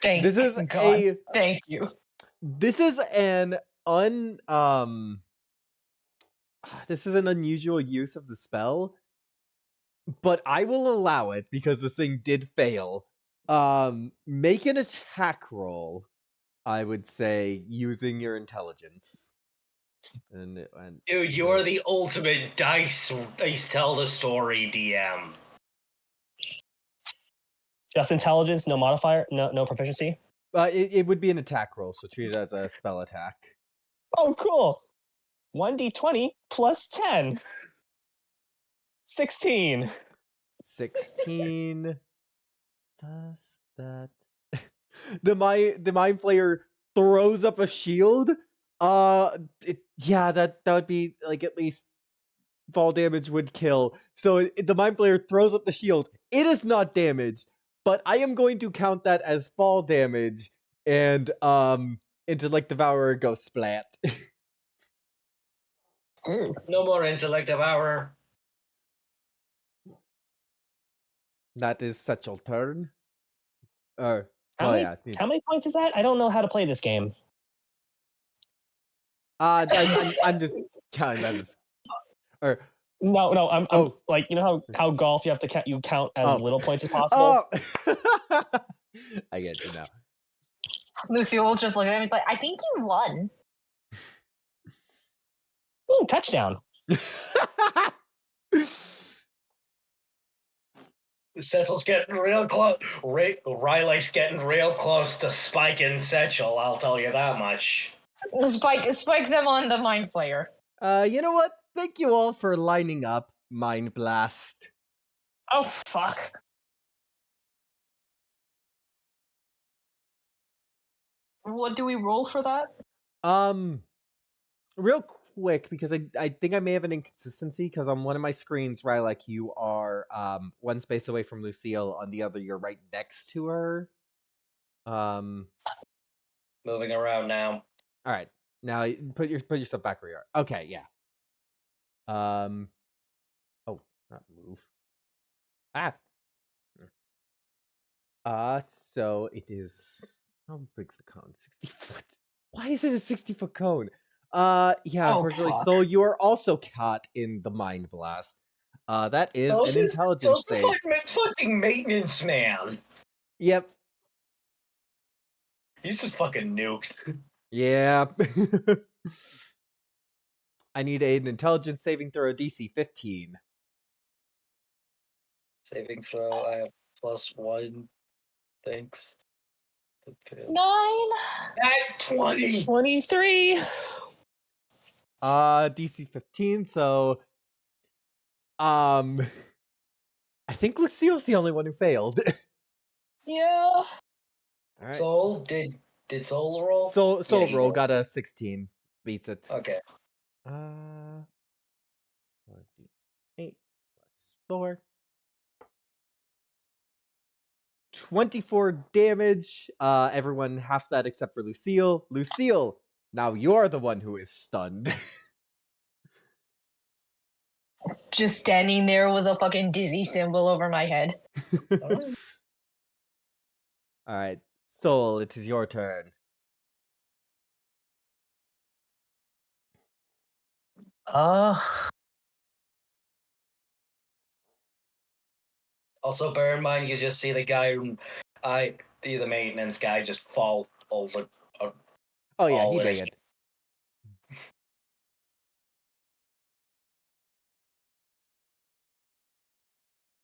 Thank This is God. Thank you. This is an this is an unusual use of the spell, but I will allow it because this thing did fail. Make an attack roll, I would say, using your intelligence. And Dude, you are the ultimate dice tell the story DM. Just intelligence, no modifier, no proficiency. It would be an attack roll, so treat it as a spell attack. Oh, cool. 1d20 plus 10. 16. 16. Does that? The mind flayer throws up a shield, Yeah, that would be like at least fall damage would kill. So the mind flayer throws up the shield. It is not damaged, but I am going to count that as fall damage, and into like Devourer go splat. No more intellect devourer. That is such a turn. Or How, well, many, yeah. how many points is that? I don't know how to play this game. I'm just counting that as. Or No, I'm Oh. like, you know how golf you have to count as Oh. little points as possible. Oh, I get you now. Lucy will just look at him and be like, I think you won. Ooh, touchdown. Satchel's getting real close. Riley's getting real close to spiking Satchel, I'll tell you that much. Spike them on the mind flayer. You know what? Thank you all for lining up. Mind Blast. Oh fuck. What do we roll for that? Real quick, because I think I may have an inconsistency, because on one of my screens, Rylak, you are one space away from Lucille, on the other you're right next to her. Moving around now. Alright. Now put yourself back where you are. Okay, yeah. Oh, not move. So it is, how big's the cone? 60 foot. Why is it a 60-foot cone? Yeah, Oh, unfortunately. fuck. So you are also caught in the Mind Blast. That is So an intelligence save. Fucking maintenance man. Yep. He's just fucking nuked. Yeah. I need an intelligence saving throw, DC 15. Saving throw, I have +1. Thanks. Okay. 9. At 20! 23. DC 15, so I think Lucille's the only one who failed. Yeah. Alright. Soul, did Soul roll? Soul Yeah, he roll rolled. got a 16. Beats it. Okay. 8 plus 4. 24 damage. Everyone half that except for Lucille. Lucille, now you're the one who is stunned. Just standing there with a fucking dizzy symbol over my head. Alright. Soul, it is your turn. Also, bear in mind, you just see the guy, the maintenance guy, just fall over. Oh yeah, he Oh, did it.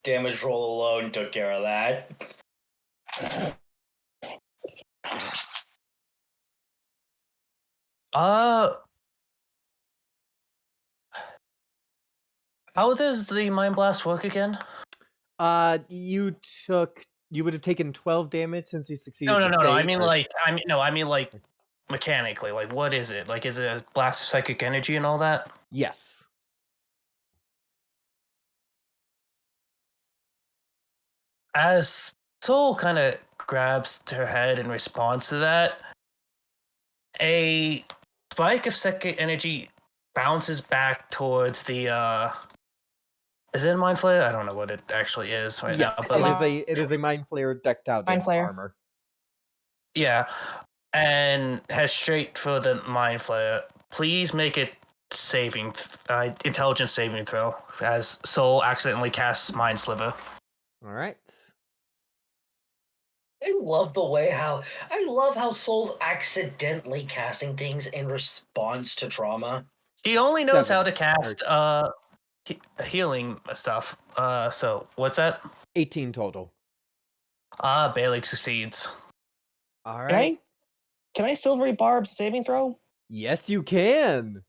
Damage roll alone took care of that. How does the Mind Blast work again? You would have taken 12 damage since you succeeded. No. the save, I mean, or- I mean, like, mechanically. Like, what is it? Like, is it a blast of psychic energy and all that? Yes. As Soul kind of grabs her head in response to that, a spike of psychic energy bounces back towards the is it a Mind Flayer? I don't know what it actually is right Yes, now. But it is a Mind Flayer decked out Mind in Flayer. armor. yeah, and heads straight for the Mind Flayer. Please make it intelligence saving throw, as Soul accidentally casts Mind Sliver. Alright. I love how Soul's accidentally casting things in response to trauma. He only knows how 7. to cast healing stuff. So what's that? 18 total. Bailey succeeds. Alright. Can I Silvery Barb's saving throw? Yes, you can.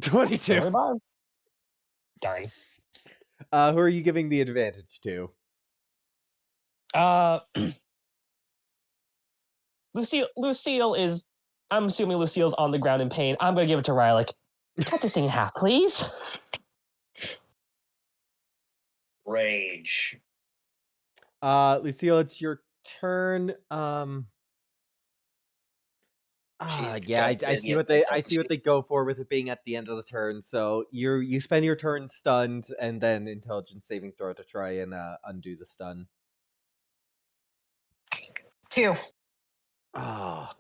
22. Silvery Barb. Darn. Who are you giving the advantage to? Lucille is I'm assuming Lucille's on the ground in pain. I'm gonna give it to Rylick. Cut this thing in half, please. Rage. Lucille, it's your turn. She's Yeah, got I see Vivian, what they doesn't she? go for with it being at the end of the turn. So you spend your turn stunned and then intelligence saving throw to try and undo the stun. 2. Ah,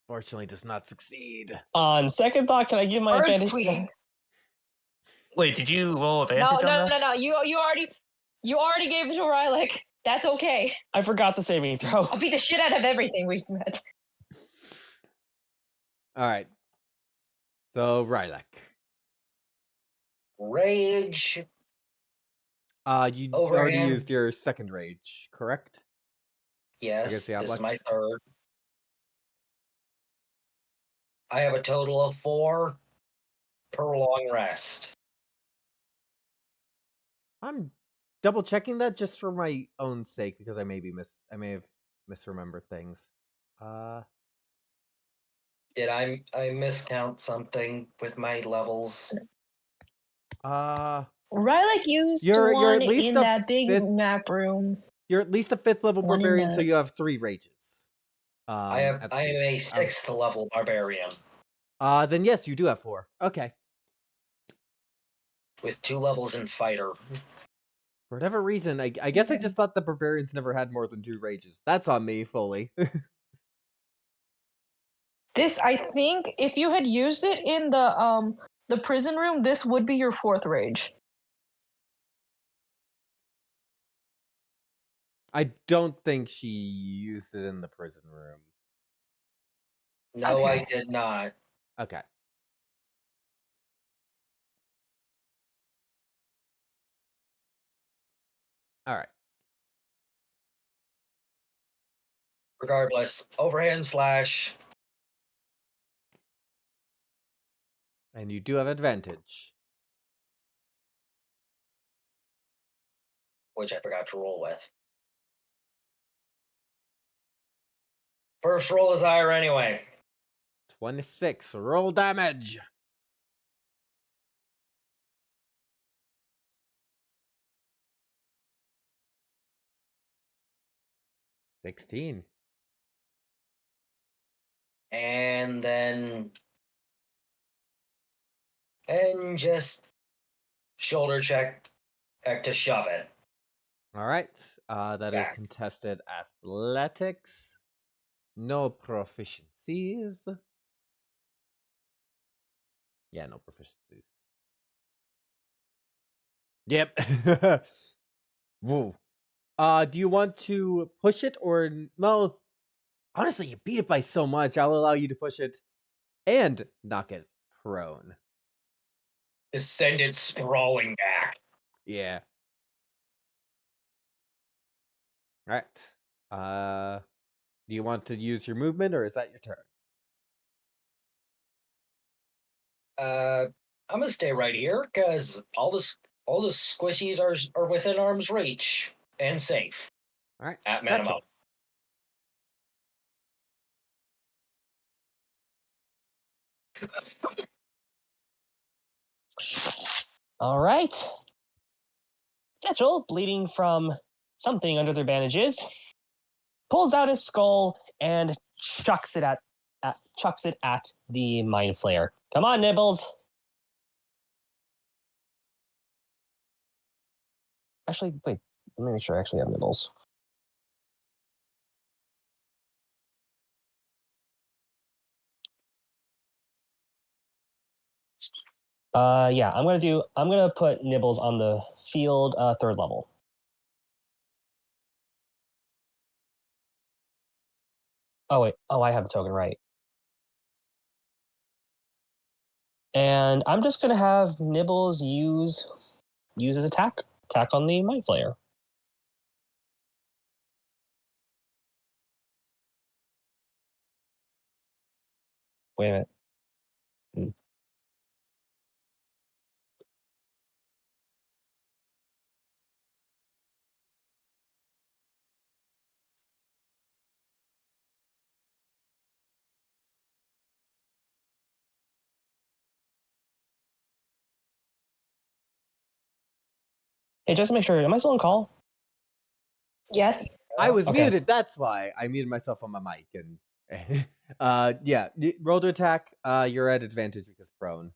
fortunately, does not succeed. On second thought, can I give my Bird's advantage? tweeting. Wait, did you roll No, advantage no, on that? no, no. You already gave it to Rylick. That's okay. I forgot the saving throw. I'll beat the shit out of everything we've met. All right. So Rylak, Rage. you already Overhand. used your second rage, correct? Yes, Against the this is my Oblex? third. I have a total of 4 per long rest. I'm double checking that just for my own sake because I may have misremembered things. Did I miscount something with my levels? Rylick used You're one at least in a that big fifth- map room. You're at least a 5th level One in barbarian, so the- you have 3 rages. I am at a least. 6th level barbarian Then yes, you do have 4. Okay. with 2 levels in fighter. For whatever reason, I guess I just thought the barbarians never had more than 2 rages. That's on me fully. This, I think, if you had used it in the prison room, this would be your 4th rage. I don't think she used it in the prison room. No, I Okay. did not. Okay. All right. Regardless, overhand slash. And you do have advantage. Which I forgot to roll with. First roll is higher anyway. 26. Roll damage. $16. And then. And just shoulder check to shove it. All right. That is Yeah. contested athletics. No proficiencies. Yeah, no proficiencies. Yep. Woo. Do you want to push it or no? Honestly, you beat it by so much. I'll allow you to push it and knock it prone. Just send it sprawling back. Yeah. All right. Do you want to use your movement or is that your turn? I'm gonna stay right here because all the squishies are within arm's reach and safe All right. at Satchel. minimum. All right. Satchel, bleeding from something under their bandages, pulls out his skull and chucks it at the mind flayer. Come on, Nibbles. Actually, wait. Let me make sure I actually have Nibbles. Yeah, I'm gonna put Nibbles on the field, 3rd level. Oh wait, I have the token right. And I'm just gonna have Nibbles use his attack on the mind flayer. Wait a minute. Hey, just to make sure, am I still on call? Yes. I was Okay. muted. That's why I muted myself on my mic. And yeah, roll to attack. You're at advantage because prone.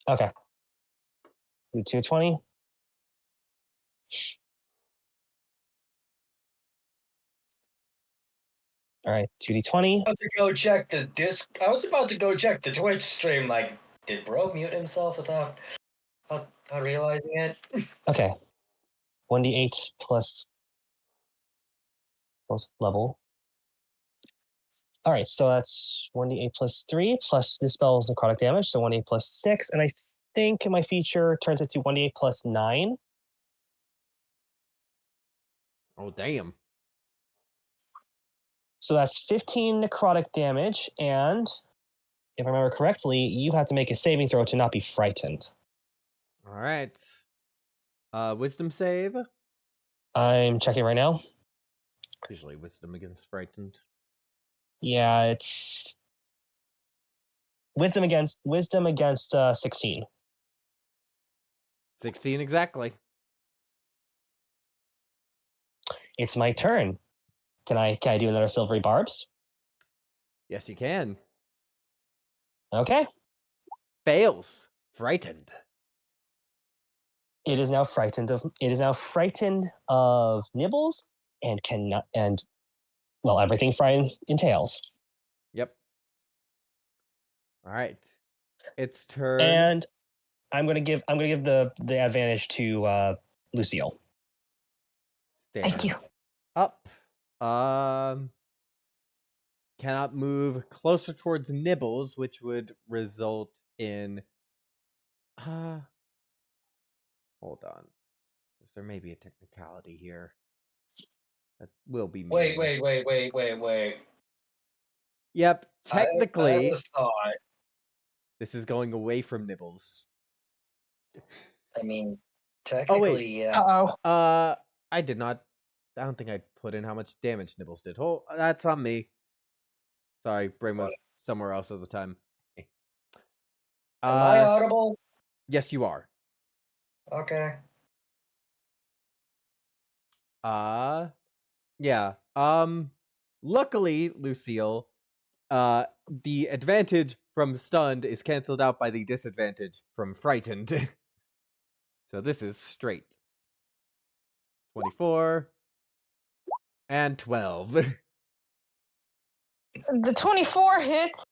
Okay. Do 220. All right, 2d20. I was about to go check the disc. I was about to go check the Twitch stream. Like, did Bro mute himself without realizing it? Okay. 1d8 plus level. All right, so that's 1d8 plus 3 plus this spell's necrotic damage, so 1d8 plus 6. And I think my feature turns it to 1d8 plus 9. Oh damn! So that's 15 necrotic damage. And if I remember correctly, you have to make a saving throw to not be frightened. All right. Wisdom save. I'm checking right now. Usually wisdom against frightened. Yeah, it's wisdom against 16. 16 exactly. It's my turn. Can I do another silvery barbs? Yes, you can. Okay. Fails. Frightened. It is now frightened of nibbles and cannot everything frightened entails. Yep. All right. Its turn. And I'm gonna give the advantage to Lucille. Thank you. Stands up. Cannot move closer towards Nibbles, which would result in. Hold on. There may be a technicality here. That will be Wait. made. Yep. Technically, I have a thought. this is going away from Nibbles. I mean, Oh technically, wait. yeah. Uh-oh. I did not. I don't think I put in how much damage Nibbles did. Oh, that's on me. Sorry, brain was somewhere else at the time. Am I audible? Yes, you are. Okay. Yeah. Luckily, Lucille, the advantage from stunned is canceled out by the disadvantage from frightened. So this is straight. 24 and 12. The 24 hits.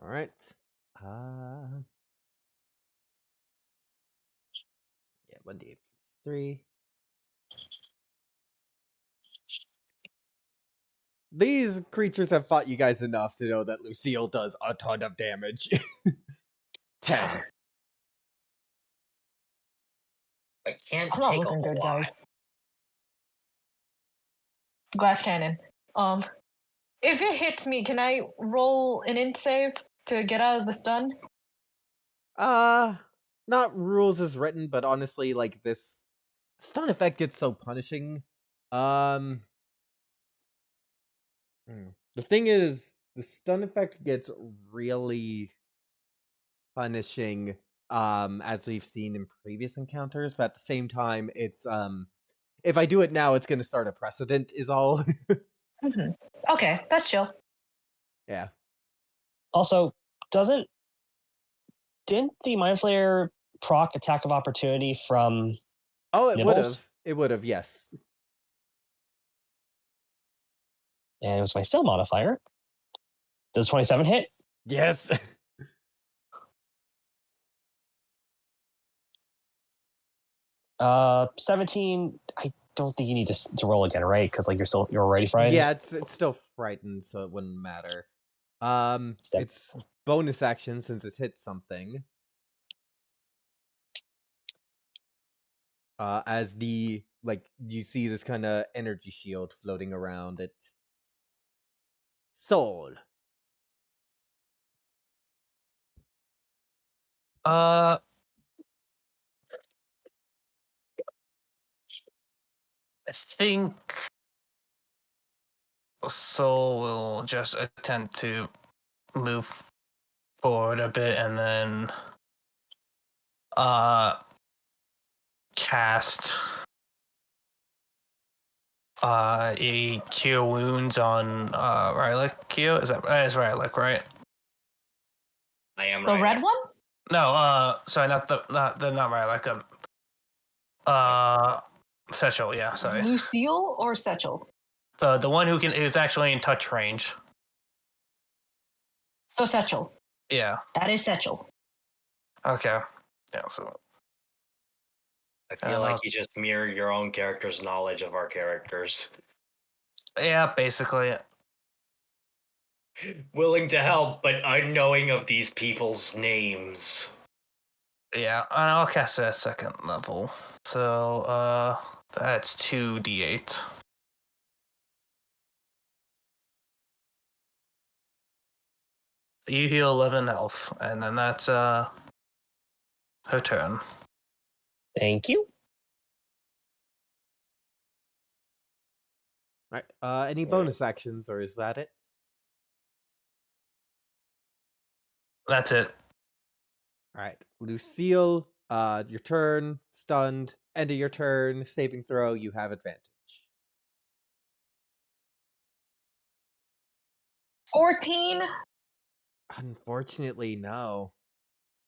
All right. Yeah, 1d8 plus 3. These creatures have fought you guys enough to know that Lucille does a ton of damage. 10. I can't I'm not take a looking whole good, lot. guys. Glass cannon. If it hits me, can I roll an int save to get out of the stun? Not rules as written, but honestly, like this stun effect gets so punishing. The thing is, the stun effect gets really punishing, as we've seen in previous encounters, but at the same time, it's if I do it now, it's gonna start a precedent, is all. Mm-hmm. Okay, that's chill. Yeah. Also, didn't the Mind Flayer proc attack of opportunity from Oh, it would Nibbles? have. It would have, yes. And it was my still modifier. Does 27 hit? Yes. 17. I don't think you need to roll again, right? Because like you're already frightened. Yeah, it's still frightened, so it wouldn't matter. It's bonus action since it's hit something. As the you see this kind of energy shield floating around it. Soul. I think Soul will just attempt to move forward a bit and then cast a cure wounds on Rylick. Cure, that is Rylick, right? I am The right. red one? No, sorry, not Rylick. Setchel, yeah, sorry. Lucille or Setchel? The one who is actually in touch range. So Setchel. Yeah. That is Setchel. Okay. Yeah. So. I feel like you just mirror your own character's knowledge of our characters. Yeah, basically. Willing to help, but unknowing of these people's names. Yeah, and I'll cast it at second level. So, that's 2d8. You heal 11 health, and then that's, her turn. Thank you. All right. Any bonus actions, or is that it? That's it. All right, Lucille. Your turn. Stunned. End of your turn. Saving throw. You have advantage. 14. Unfortunately, no.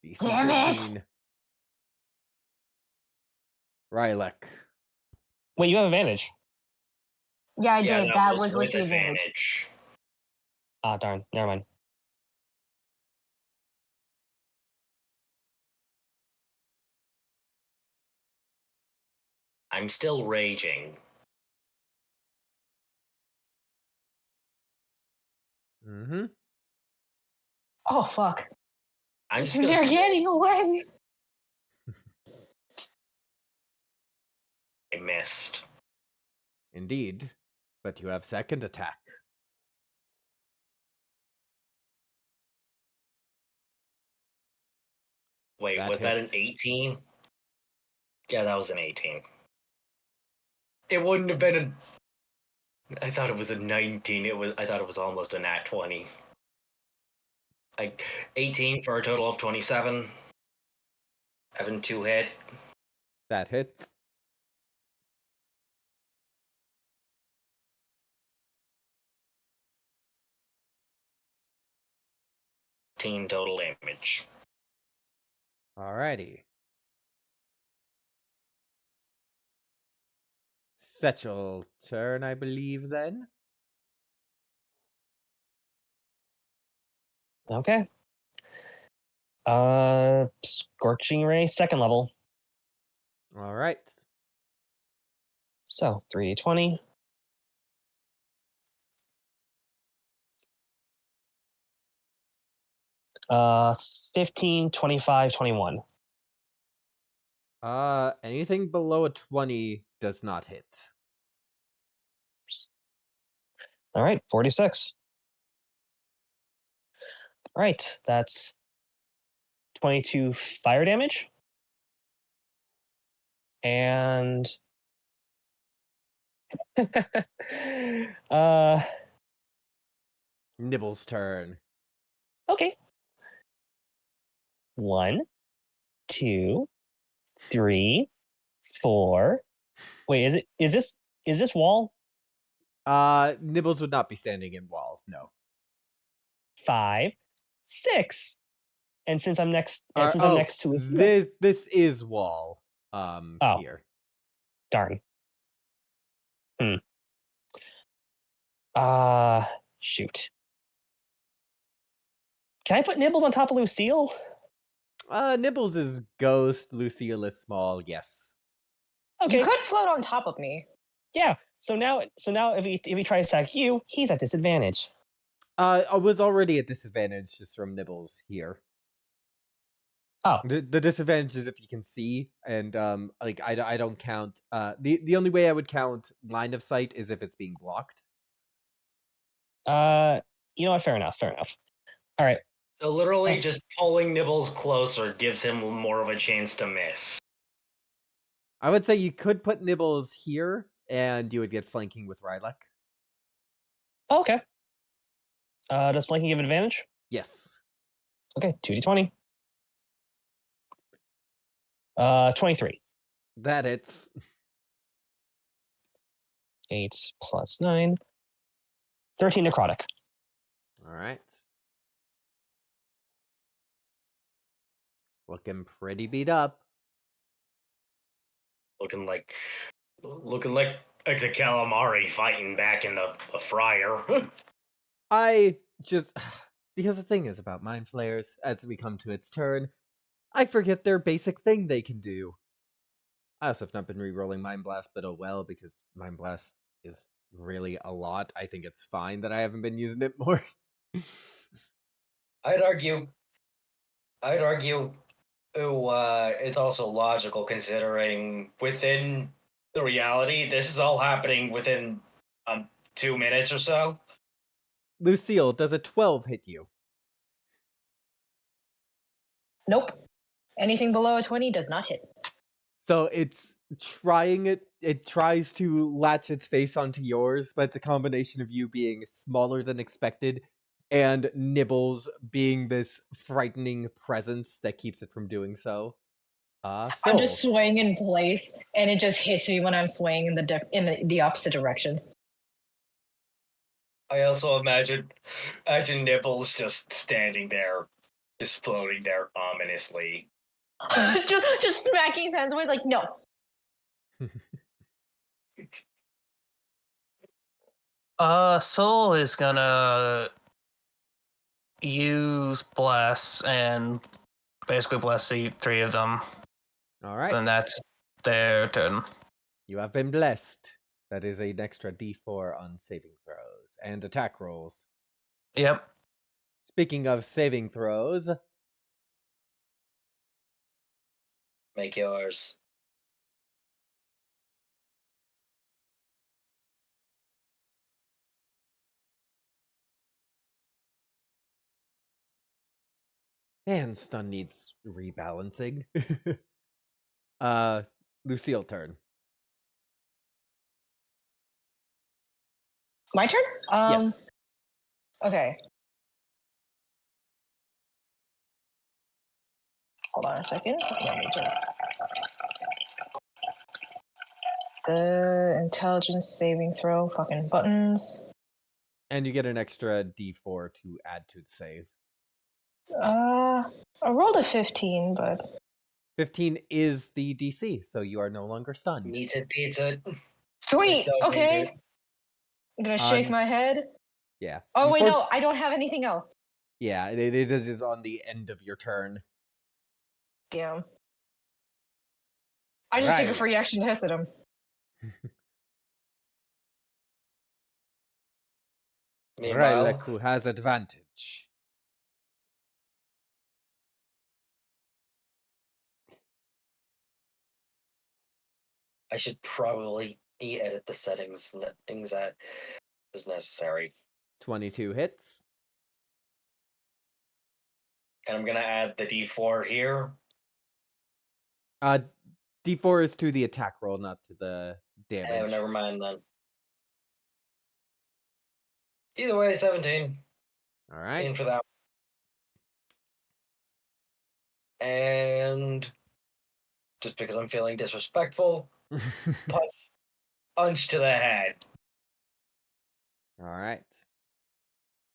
DC Damn it. 15. Rylick. Wait, you have advantage. Yeah, I did. That was with with the advantage. Ah, darn. Never mind. I'm still raging. Mm-hmm. Oh, fuck. I'm just They're gonna getting away. I missed. Indeed. But you have second attack. Wait, That was that an hits. 18? Yeah, that was an 18. It wouldn't have been a. I thought it was a 19. I thought it was almost a nat 20. Like 18 for a total of 27. Having 2 hit. That hits. Total damage. Alrighty. Setchel turn, I believe, then. Okay. Scorching Ray, second level. Alright. So 3d20. Uh, 15, 25, 21. Anything below a 20 does not hit. All right, 46. All right, that's 22 fire damage. And Nibbles turn. okay. 1, 2, 3, 4. Wait, is this wall? Nibbles would not be standing in wall, no. 5, 6. And since I'm next, I'm next to Lucille, this is wall. Oh. Here. darn. Shoot. Can I put Nibbles on top of Lucille? Nibbles is ghost. Lucille is small. Yes. Okay. You could float on top of me. Yeah. So now if he tries to attack you, he's at disadvantage. I was already at disadvantage just from Nibbles here. Oh. The disadvantage is if you can see, and like I don't count. The only way I would count line of sight is if it's being blocked. You know what? Fair enough. All right. So literally just pulling Nibbles closer gives him more of a chance to miss. I would say you could put Nibbles here, and you would get flanking with Rylick. Okay. Does flanking give advantage? Yes. Okay, 2d20. 23. That it's 8 plus 9. 13 necrotic. all right. Looking pretty beat up. Looking like the calamari fighting back in the fryer. I just because the thing is about mind flayers, as we come to its turn, I forget their basic thing they can do. I also have not been re-rolling Mind Blast, but oh well, because Mind Blast is really a lot. I think it's fine that I haven't been using it more. I'd argue it's also logical considering within the reality, this is all happening within 2 minutes or so. Lucille, does a 12 hit you? Nope. Anything below a 20 does not hit. So it's trying it. It tries to latch its face onto yours, but it's a combination of you being smaller than expected and Nibbles being this frightening presence that keeps it from doing so. I'm just swaying in place, and it just hits me when I'm swaying in the opposite direction. I also imagine Nibbles just standing there, just floating there ominously. just smacking his hands away, like, no. Soul is gonna use bless and basically bless the 3 of them. All right. Then that's their turn. You have been blessed. That is an extra d4 on saving throws and attack rolls. Yep. Speaking of saving throws, Make yours. man, stun needs rebalancing. Lucille turn. My turn? Yes. Okay. Hold on a second. Let me just... The intelligence saving throw, fucking buttons. And you get an extra d4 to add to the save. I rolled a 15, but 15 is the DC, so you are no longer stunned. Beats it. sweet. Don't need Okay. it. I'm gonna shake my head. Yeah. Oh wait, no, Unfortunately- I don't have anything else. Yeah, it is on the end of your turn. Damn. I just took a Right. free action to hiss at him. Meanwhile, Raileku has advantage. I should probably edit the settings things that is necessary. 22 hits. And I'm gonna add the D4 here. D4 is to the attack roll, not to the Oh, damage. never mind then. Either way, 17. All right. In for that. And just because I'm feeling disrespectful, punch to the head. All right.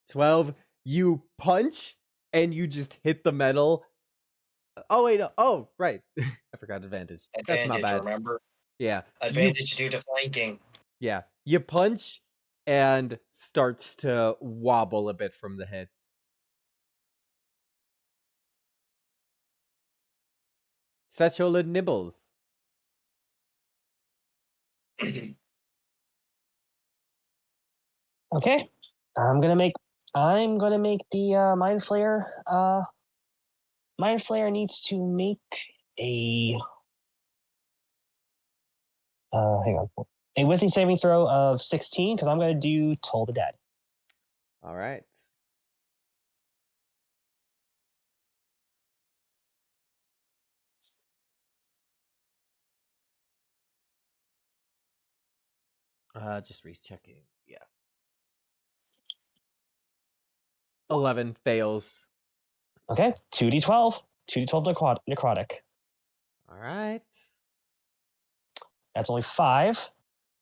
12. You punch and you just hit the metal. Oh wait, no. Oh right. I forgot advantage. That's Advantage, not bad. remember? Yeah. Advantage due to flanking. Yeah. You punch and starts to wobble a bit from the hit. Satchel and Nibbles. Okay. I'm gonna make the Mind Flayer. Mind Flayer needs to make a hang on. A wisdom saving throw of 16, because I'm gonna do Toll the Dead. All right. Just rechecking. Yeah. 11 fails. Okay, 2d12. 2d12 necrotic. All right. That's only 5.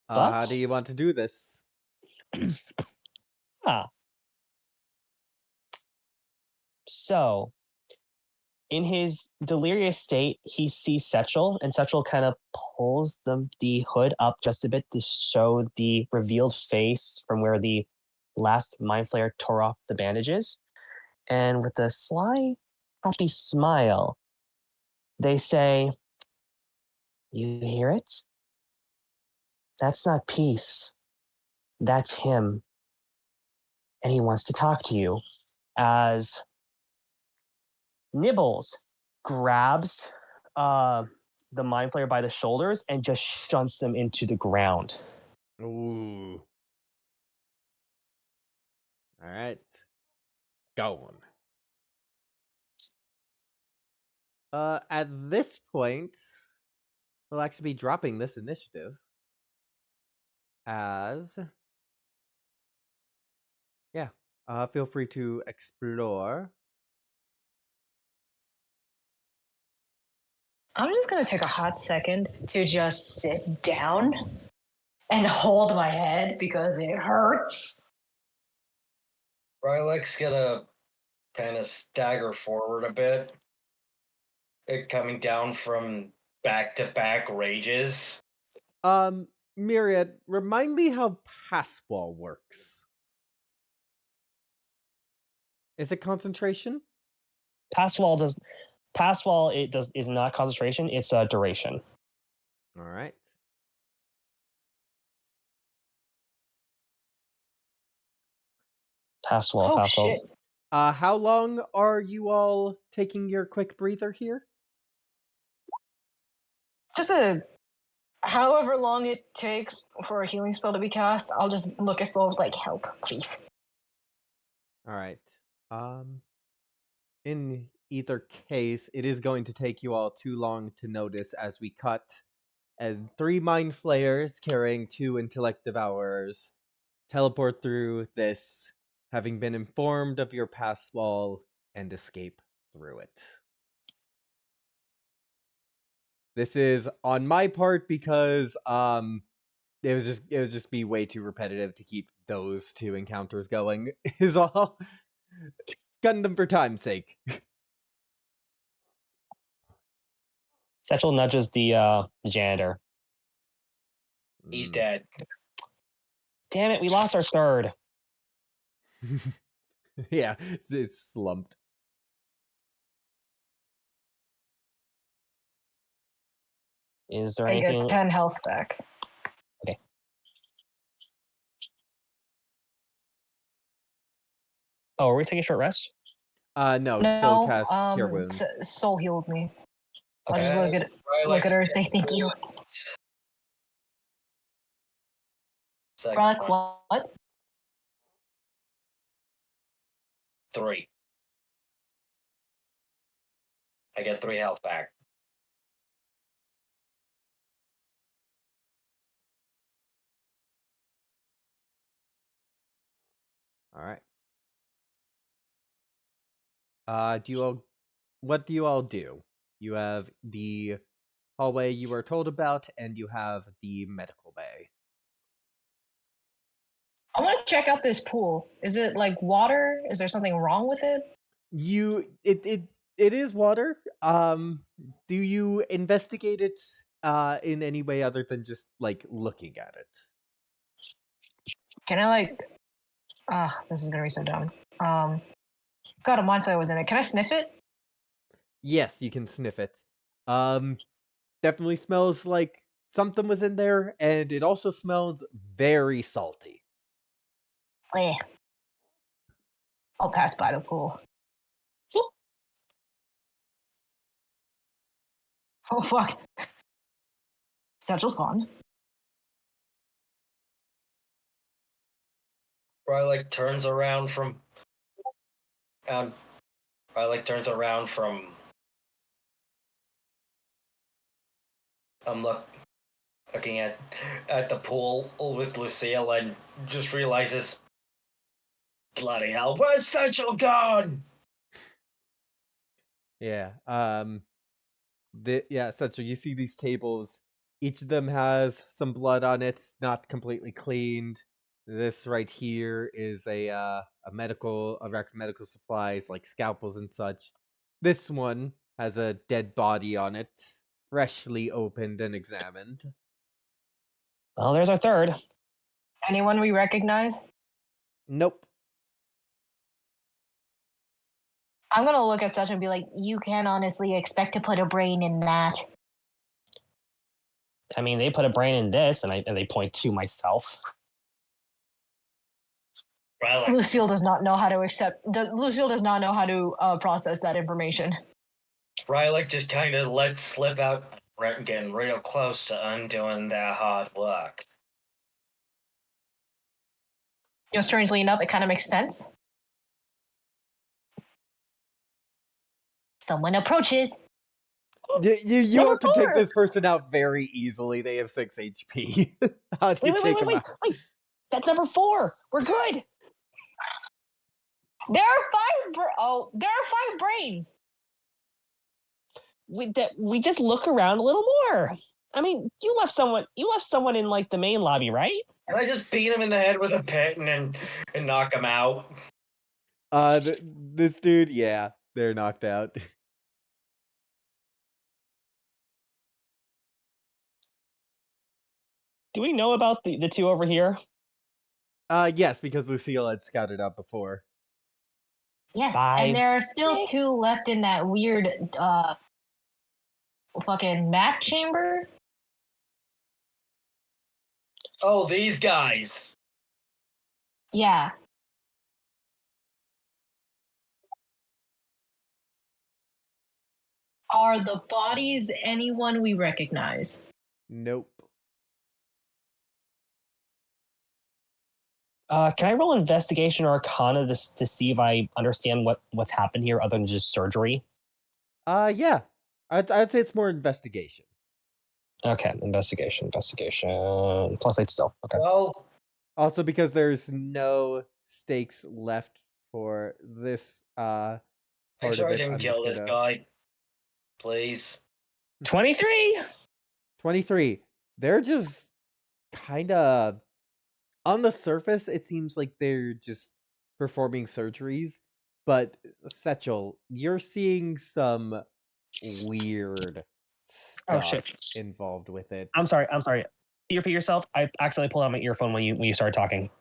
How But- do you want to do this? So, in his delirious state, he sees Setchel, and Setchel kind of pulls the hood up just a bit to show the revealed face from where the last Mind Flayer tore off the bandages. And with a sly, happy smile, they say, "You hear it? That's not peace. That's him. And he wants to talk to you." As Nibbles grabs the Mind Flayer by the shoulders and just shunts him into the ground. Ooh. All right. Going. At this point, we'll actually be dropping this initiative as feel free to explore. I'm just gonna take a hot second to just sit down and hold my head because it hurts. Rylek's gonna kind of stagger forward a bit, it coming down from back-to-back rages. Myriad, remind me how Passwall works. Is it concentration? Passwall is not concentration, it's duration. All right. Passwall. Oh shit! How long are you all taking your quick breather here? Just however long it takes for a healing spell to be cast. I'll just look at Soul like, help, please. All right. In either case, it is going to take you all too long to notice as we cut as 3 Mind Flayers carrying 2 Intellect Devourers teleport through this, having been informed of your pass wall, and escape through it. This is on my part because it was just be way too repetitive to keep those 2 encounters going. Is all. Cutting them for time's sake. Setchel nudges the janitor. He's dead. Damn it, we lost our third. Yeah, it's slumped. Is there I anything? get 10 health back. Okay. Oh, are we taking a short rest? No, No, Soul cast Cure Wounds. Soul healed me. I'll Okay. just look at her and say thank you. Second Relic, one, what? 3. I get 3 health back. All right. What do you all do? You have the hallway you were told about, and you have the medical bay. I want to check out this pool. Is it like water? Is there something wrong with it? It is water. Do you investigate it in any way other than just like looking at it? Can I like? This is gonna be so dumb. God, a Mind Flayer was in it. Can I sniff it? Yes, you can sniff it. Definitely smells like something was in there, and it also smells very salty. Eh. I'll pass by the pool. Oh fuck. Satchel's gone. Rylek turns around from. Rylek turns around from. I'm looking at the pool with Lucille and just realizes, bloody hell, where's Satchel gone? Yeah. Yeah, essentially, you see these tables. Each of them has some blood on it, not completely cleaned. This right here is a rack of medical supplies like scalpels and such. This one has a dead body on it, freshly opened and examined. Well, there's our third. Anyone we recognize? Nope. I'm gonna look at such and be like, you can't honestly expect to put a brain in that. I mean, they put a brain in this, and they point to myself. Rylock, Lucille does not know how to Lucille does not know how to process that information. Rylock just kind of lets slip out, getting real close to undoing that hard work. You know, strangely enough, it kind of makes sense. Someone approaches. You Number have to take 4. this person out very easily. They have 6 HP. How do you take them out? Wait. That's number 4. We're good. There are 5 brains. We just look around a little more. I mean, you left someone in like the main lobby, right? And I just beat him in the head with a pin and knock him out. This dude, yeah, they're knocked out. Do we know about the two over here? Yes, because Lucille had scouted out before. Yes, 5, and there are still 6. 2 left in that weird fucking map chamber. Oh, these guys. Yeah. Are the bodies anyone we recognize? Nope. Can I roll investigation or arcana to see if I understand what's happened here other than just surgery? Yeah. I'd say it's more investigation. Okay, investigation. Plus 8 still. Okay. Well, Also, because there's no stakes left for this make part sure of I it. didn't I'm kill just this gonna... guy. Please. 23. 23. They're just kind of on the surface. It seems like they're just performing surgeries, but Setchel, you're seeing some weird Oh, stuff shit. involved with it. I'm sorry. Can you repeat yourself? I accidentally pulled out my earphone when you started talking.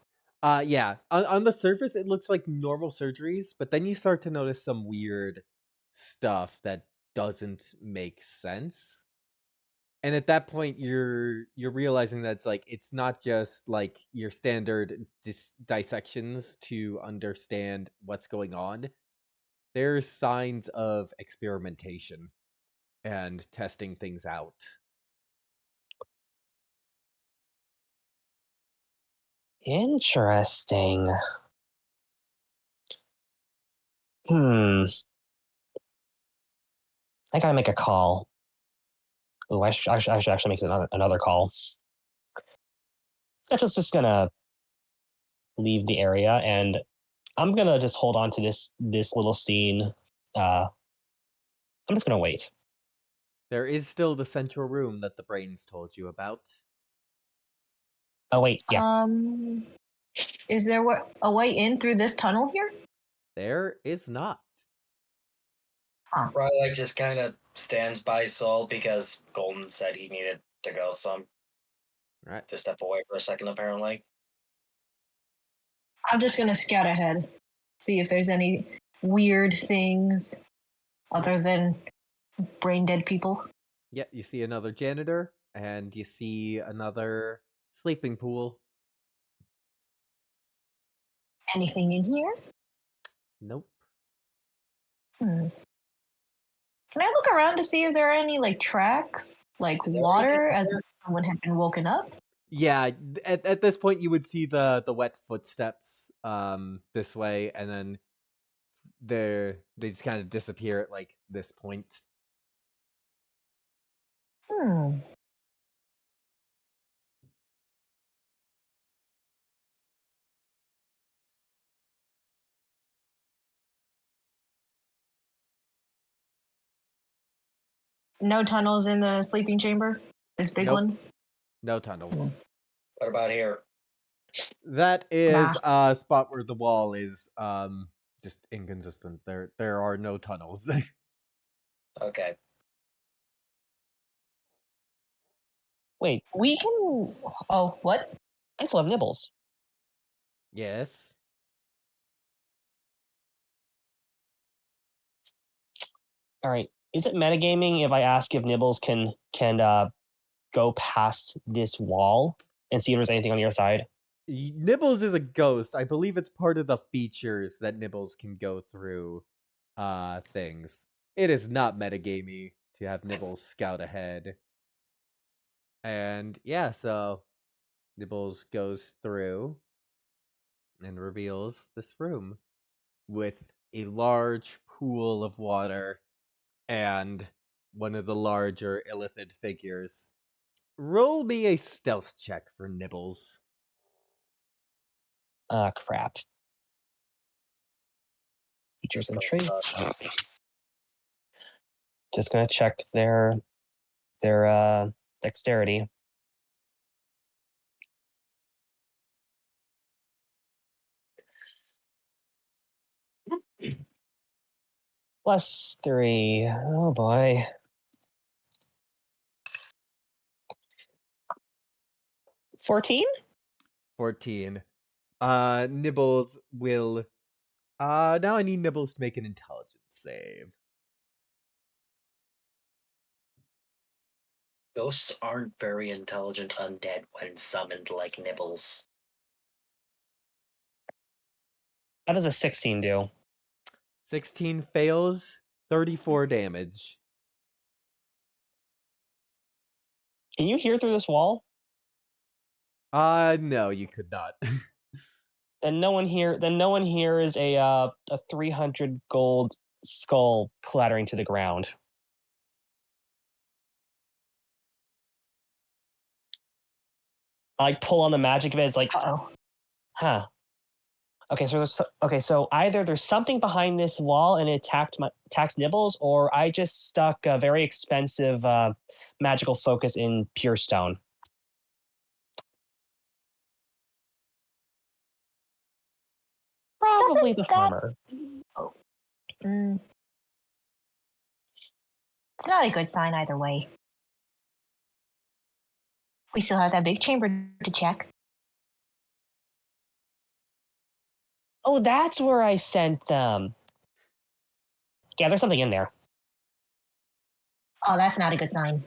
Yeah. On the surface, it looks like normal surgeries, but then you start to notice some weird stuff that doesn't make sense. And at that point, you're realizing that it's not just like your standard dissections to understand what's going on. There's signs of experimentation and testing things out. Interesting. I gotta make a call. Oh, I should actually make another call. Setchel's just gonna leave the area, and I'm gonna just hold on to this little scene. I'm just gonna wait. There is still the central room that the brains told you about. Oh wait, yeah. Is there a way in through this tunnel here? There is not. Rylock just kind of stands by Soul because Golden said he needed to go Right. to step away for a second, apparently. I'm just gonna scout ahead, see if there's any weird things other than brain dead people. Yeah, you see another janitor, and you see another sleeping pool. Anything in here? Nope. Can I look around to see if there are any like tracks, like Is there water, anything as if someone had been woken up? Yeah, at this point you would see the wet footsteps this way, and then they just kind of disappear at like this point. No tunnels in the sleeping chamber? This big Nope. one? No tunnels. What about here? That is Nah. a spot where the wall is just inconsistent. There are no tunnels. Okay. Wait, We can. Oh, what? I still have nibbles. Yes. All right. Is it metagaming if I ask if Nibbles can go past this wall and see if there's anything on the other side? Nibbles is a ghost. I believe it's part of the features that Nibbles can go through things. It is not metagamey to have Nibbles scout ahead. And yeah, so Nibbles goes through and reveals this room with a large pool of water and one of the larger illithid figures. Roll me a stealth check for Nibbles. Crap. Features and traits. Just gonna check their dexterity. +3. Oh boy. 14? 14. Nibbles will. Now I need Nibbles to make an intelligence save. Ghosts aren't very intelligent undead when summoned like Nibbles. How does a 16 do? 16 fails, 34 damage. Can you hear through this wall? No, you could not. Then no one here is a 300 gold skull clattering to the ground. I like pull on the magic of it. It's like, Uh-oh. huh. Okay, so either there's something behind this wall and it attacked Nibbles, or I just stuck a very expensive magical focus in pure stone. Probably the Doesn't that- former. It's not a good sign either way. We still have that big chamber to check. Oh, that's where I sent them. Yeah, there's something in there. Oh, that's not a good sign.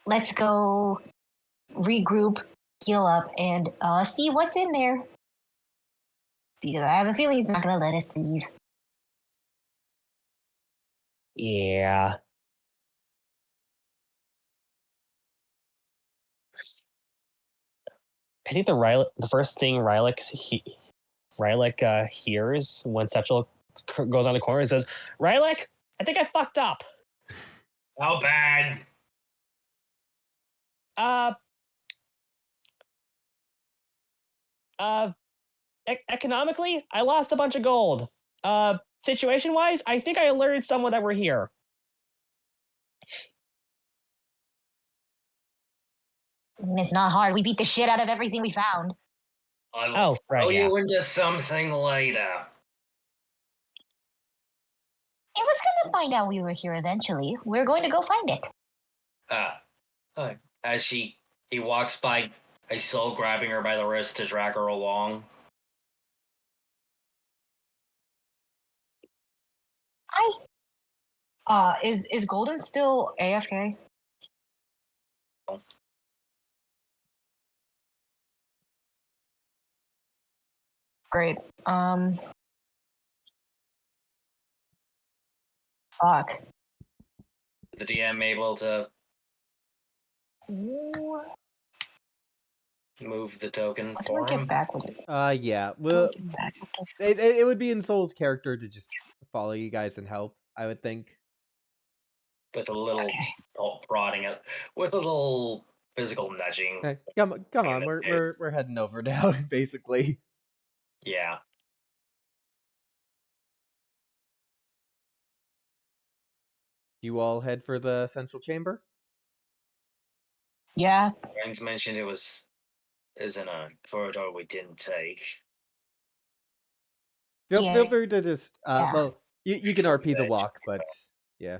Let's go regroup, heal up, and see what's in there. Because I have a feeling he's not going to let us leave. Yeah. I think the first thing Rylak hears when Setchel goes on the corner and says, "Rylak, I think I fucked up. How bad? Economically, I lost a bunch of gold. Situation-wise, I think I alerted someone that we're here." It's not hard. We beat the shit out of everything we found. I'll Oh, right, throw yeah. you into something later. It was going to find out we were here eventually. We're going to go find it. As he walks by, I still grabbing her by the wrist to drag her along. Is Golden still AFK? Great. Fuck. The DM able to Ooh, move the token what do for I get him. back with it? Yeah. What do Well, I get back with it? it would be in Soul's character to just follow you guys and help, I would think. With a little Okay. prodding it, with a little physical nudging. Hey, come on, in the we're heading over now, basically. Yeah. you all head for the central chamber? Yeah. Rings mentioned it was isn't a corridor we didn't take. Feel Yeah. free to just Yeah. well, you can RP the Yeah, walk, but yeah.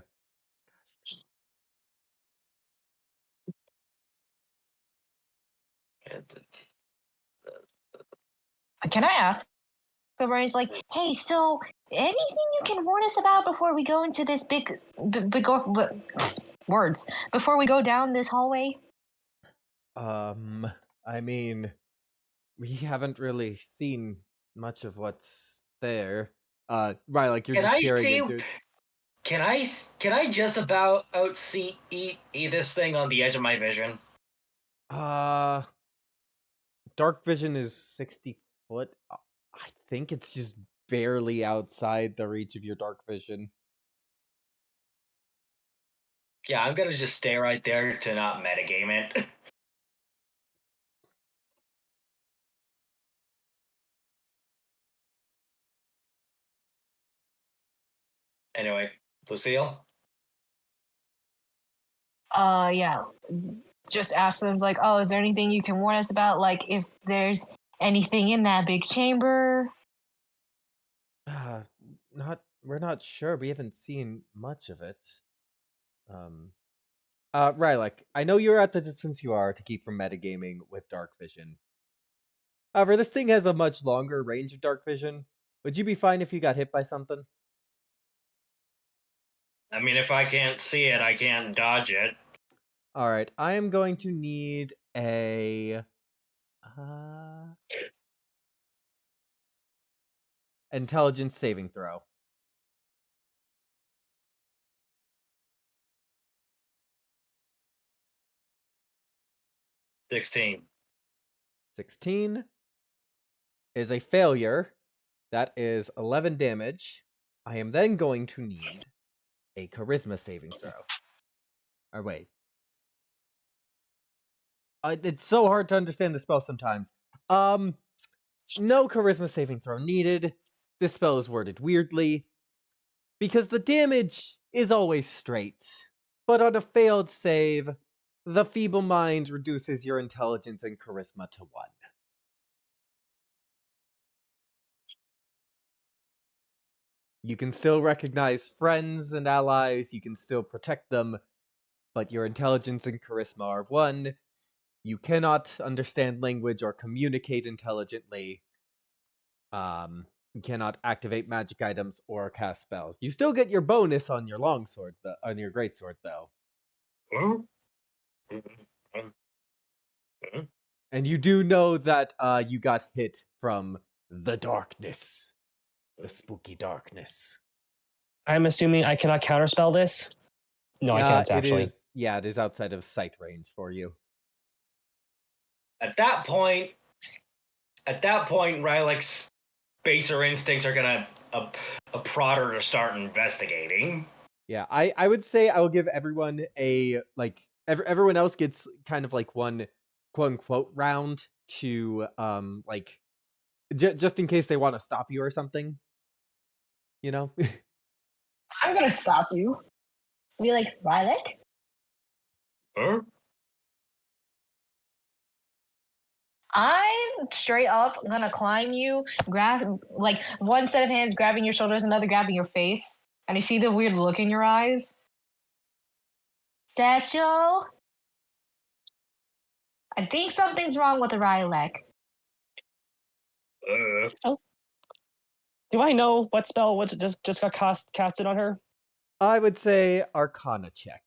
Can I ask the brains like, hey, so anything you can warn us about before we go into this big words before we go down this hallway? I mean, we haven't really seen much of what's there. Right, like you're Can just I peering see? into it. Can I just about outsee this thing on the edge of my vision? Dark vision is 60 foot. I think it's just barely outside the reach of your dark vision. Yeah, I'm gonna just stay right there to not metagame it. Anyway, Lucille? Yeah. Just ask them like, oh, is there anything you can warn us about? Like, if there's anything in that big chamber? We're not sure. We haven't seen much of it. Rylek, I know you're at the distance you are to keep from metagaming with dark vision. However, this thing has a much longer range of dark vision. Would you be fine if you got hit by something? I mean, if I can't see it, I can't dodge it. Alright, I am going to need a... intelligence saving throw. $16. 16 is a failure. That is 11 damage. I am then going to need a charisma saving throw. Or wait. It's so hard to understand the spell sometimes. No charisma saving throw needed. This spell is worded weirdly. Because the damage is always straight. But on a failed save, the feeble mind reduces your intelligence and charisma to 1. You can still recognize friends and allies, you can still protect them, but your intelligence and charisma are 1. You cannot understand language or communicate intelligently. You cannot activate magic items or cast spells. You still get your bonus on your longsword, on your greatsword, though. And you do know that you got hit from the darkness. The spooky darkness. I'm assuming I cannot counterspell this. No, I can't actually. It is outside of sight range for you. At that point, Rylek's baser instincts are gonna prod her to start investigating. Yeah, I would say I will give everyone a everyone else gets kind of like one quote unquote round to just in case they want to stop you or something. You know? I'm gonna stop you. Be like, Rylek? Huh? I'm straight up gonna climb you, grab like one set of hands grabbing your shoulders, another grabbing your face, and you see the weird look in your eyes. Satchel? I think something's wrong with the Rylek. Do I know what spell just got casted on her? I would say Arcana check.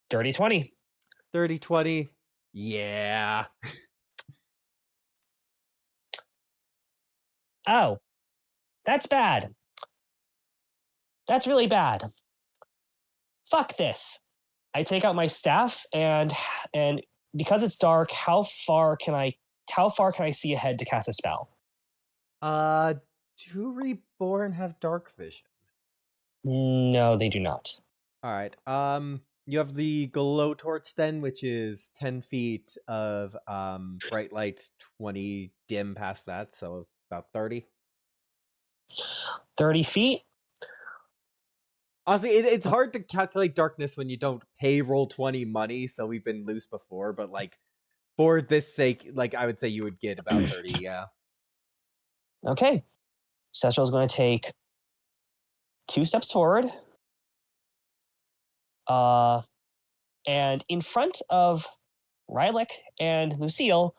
Dirty 20. 30-20. Yeah. Oh, that's bad. That's really bad. Fuck this. I take out my staff and because it's dark, how far can I see ahead to cast a spell? Do Reborn have dark vision? No, they do not. All right. You have the glow torch then, which is 10 feet of bright light, 20 dim past that, so about 30. 30 feet. Honestly, it's hard to calculate darkness when you don't pay roll 20 money, so we've been loose before, but like for this sake, like I would say you would get about 30, yeah. Okay. Cecil is going to take 2 steps forward. And in front of Rylek and Lucille,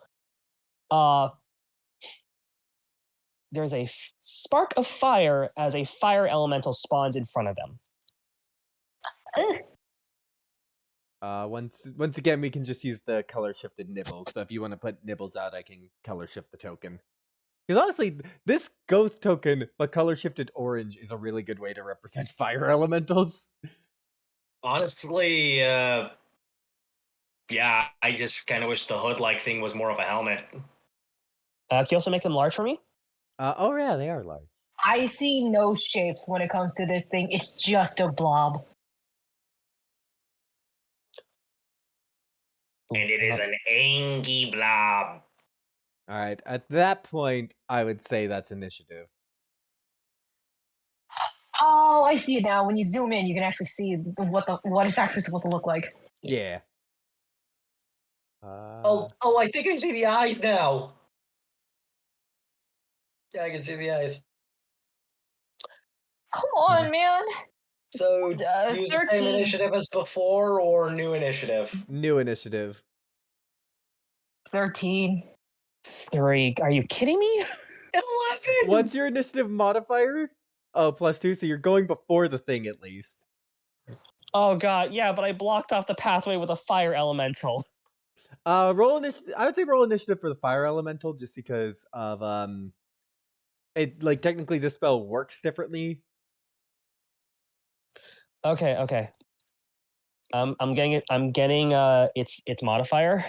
there's a spark of fire as a fire elemental spawns in front of them. Once again, we can just use the color shifted nibbles. So if you want to put nibbles out, I can color shift the token. Because honestly, this ghost token, but color shifted orange, is a really good way to represent fire elementals. Honestly, yeah, I just kind of wish the hood-like thing was more of a helmet. Can you also make them large for me? Oh yeah, they are large. I see no shapes when it comes to this thing. It's just a blob. And it is an angry blob. All right, at that point, I would say that's initiative. Oh, I see it now. When you zoom in, you can actually see what it's actually supposed to look like. Yeah. Oh, I think I see the eyes now. Yeah, I can see the eyes. Come on, man. So, use the same 13. initiative as before, or new initiative? New initiative. 13. 3. Are you kidding me? 11! What's your initiative modifier? Oh, +2, so you're going before the thing at least. Oh god, yeah, but I blocked off the pathway with a fire elemental. Roll initiative. I would say roll initiative for the fire elemental, just because of it like technically this spell works differently. Okay. I'm getting its modifier.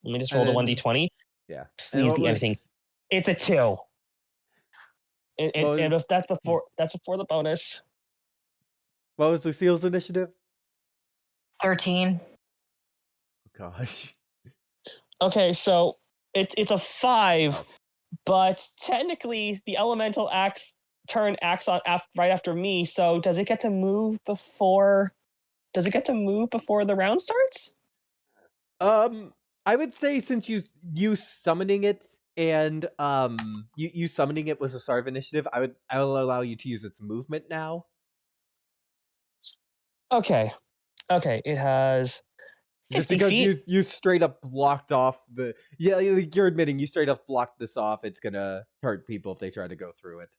Let me just roll the And- 1d20. Yeah. Please what be anything. It's a 2. And if that's before the bonus. What was Lucille's initiative? 13. Oh, gosh. Okay, so it's a 5, but technically the elemental turn acts on right after me. So does it get to move before? Does it get to move before the round starts? I would say since you summoning it and you summoning it was a start of initiative, I'll allow you to use its movement now. Okay, it has 50 Just because feet. you straight up blocked off the you're admitting you straight up blocked this off. It's gonna hurt people if they try to go through it.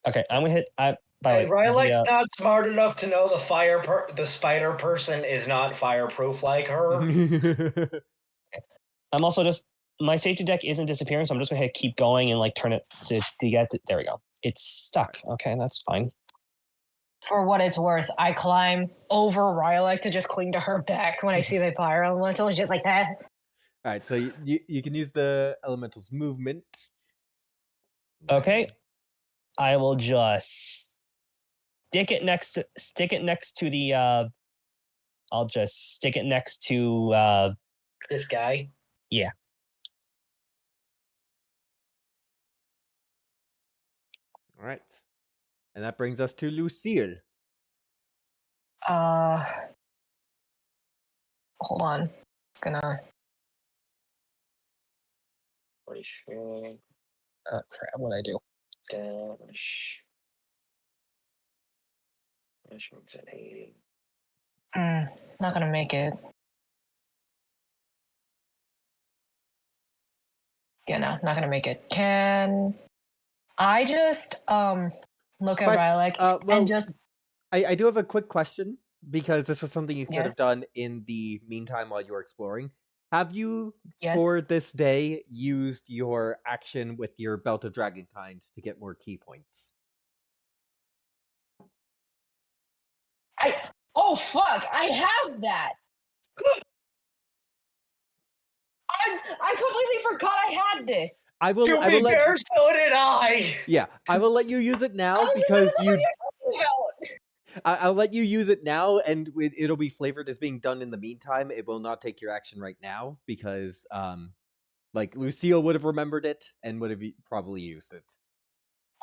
Okay, I'm gonna hit. By Hey, the way, Rylek's not smart enough to know the spider person is not fireproof like her. I'm also just my safety deck isn't disappearing, so I'm just gonna hit keep going and like turn it to get. There we go. It's stuck. Okay, that's fine. For what it's worth, I climb over Rylek to just cling to her back when I see the fire elemental. It's just like that. All right, so you can use the elemental's movement. Okay, I will just stick it next to the. I'll just stick it next to. This guy. Yeah. All right, and that brings us to Lucille. Hold on. Gonna. Pretty sure. Crap! What I do? Dash. Measurement's at 80. Not gonna make it. Yeah, no, not gonna make it. Can I just look at Rylek well, and just I do have a quick question because this is something you could Yes. have done in the meantime while you were exploring. Have you, yes. for this day, used your action with your Belt of Dragonkind to get more key points? Oh fuck! I have that. I completely forgot I had this. I will To let be fair, so did I. yeah, I will let you use it now I don't because even know you what you're talking I'll let you use it now, and it'll be flavored as being done in the meantime. It will not take your action right now because, like Lucille would have remembered it and would have probably used it.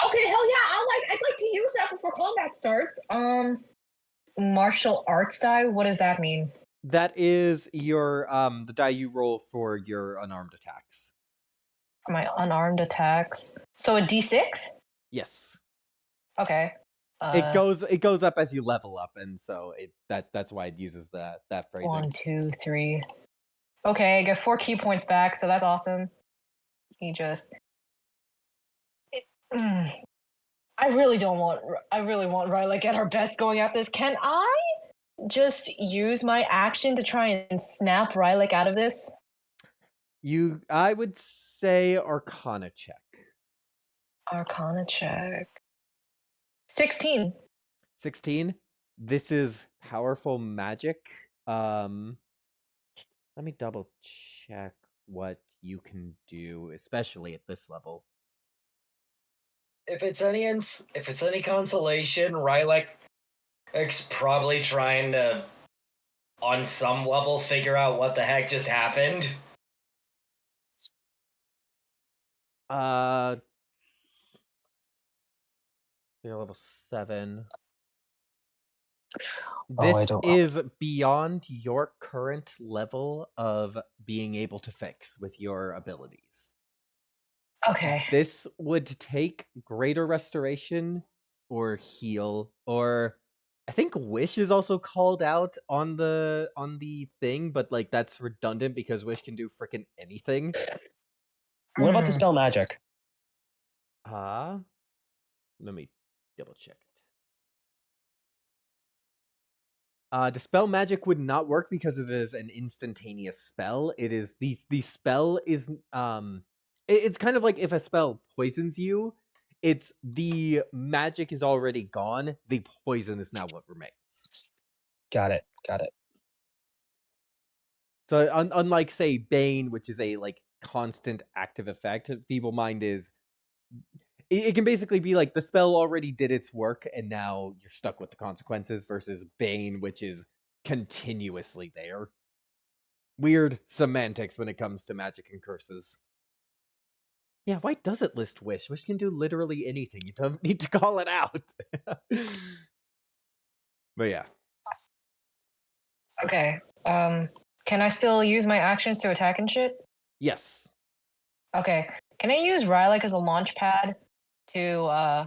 Okay, hell yeah! I'd like to use that before combat starts. Martial arts die. What does that mean? That is your the die you roll for your unarmed attacks. My unarmed attacks. So a D6. Yes. Okay. It goes up as you level up, and so that's why it uses that phrasing. 1, 2, 3. Okay, I get 4 key points back, so that's awesome. I really want Rylak at her best going at this. Can I just use my action to try and snap Rylak out of this? I would say Arcana check. Arcana check. 16. 16. This is powerful magic. Let me double check what you can do, especially at this level. If it's any consolation, Rylak's probably trying to, on some level, figure out what the heck just happened. You're level 7. Oh, I This don't- is beyond your current level of being able to fix with your abilities. Okay. This would take greater restoration or heal, or I think wish is also called out on the thing, but like that's redundant because wish can do freaking anything. What about Mm. dispel magic? Let me double check it. Dispel magic would not work because it is an instantaneous spell. It is the spell is it's kind of like if a spell poisons you, it's the magic is already gone. The poison is now what remains. Got it. So unlike say Bane, which is a like constant active effect, Feeble Mind is it can basically be like the spell already did its work and now you're stuck with the consequences, versus Bane, which is continuously there. Weird semantics when it comes to magic and curses. Yeah, why does it list Wish? Wish can do literally anything. You don't need to call it out. But yeah. Okay. Can I still use my actions to attack and shit? Yes. Okay. Can I use Rylak as a launch pad to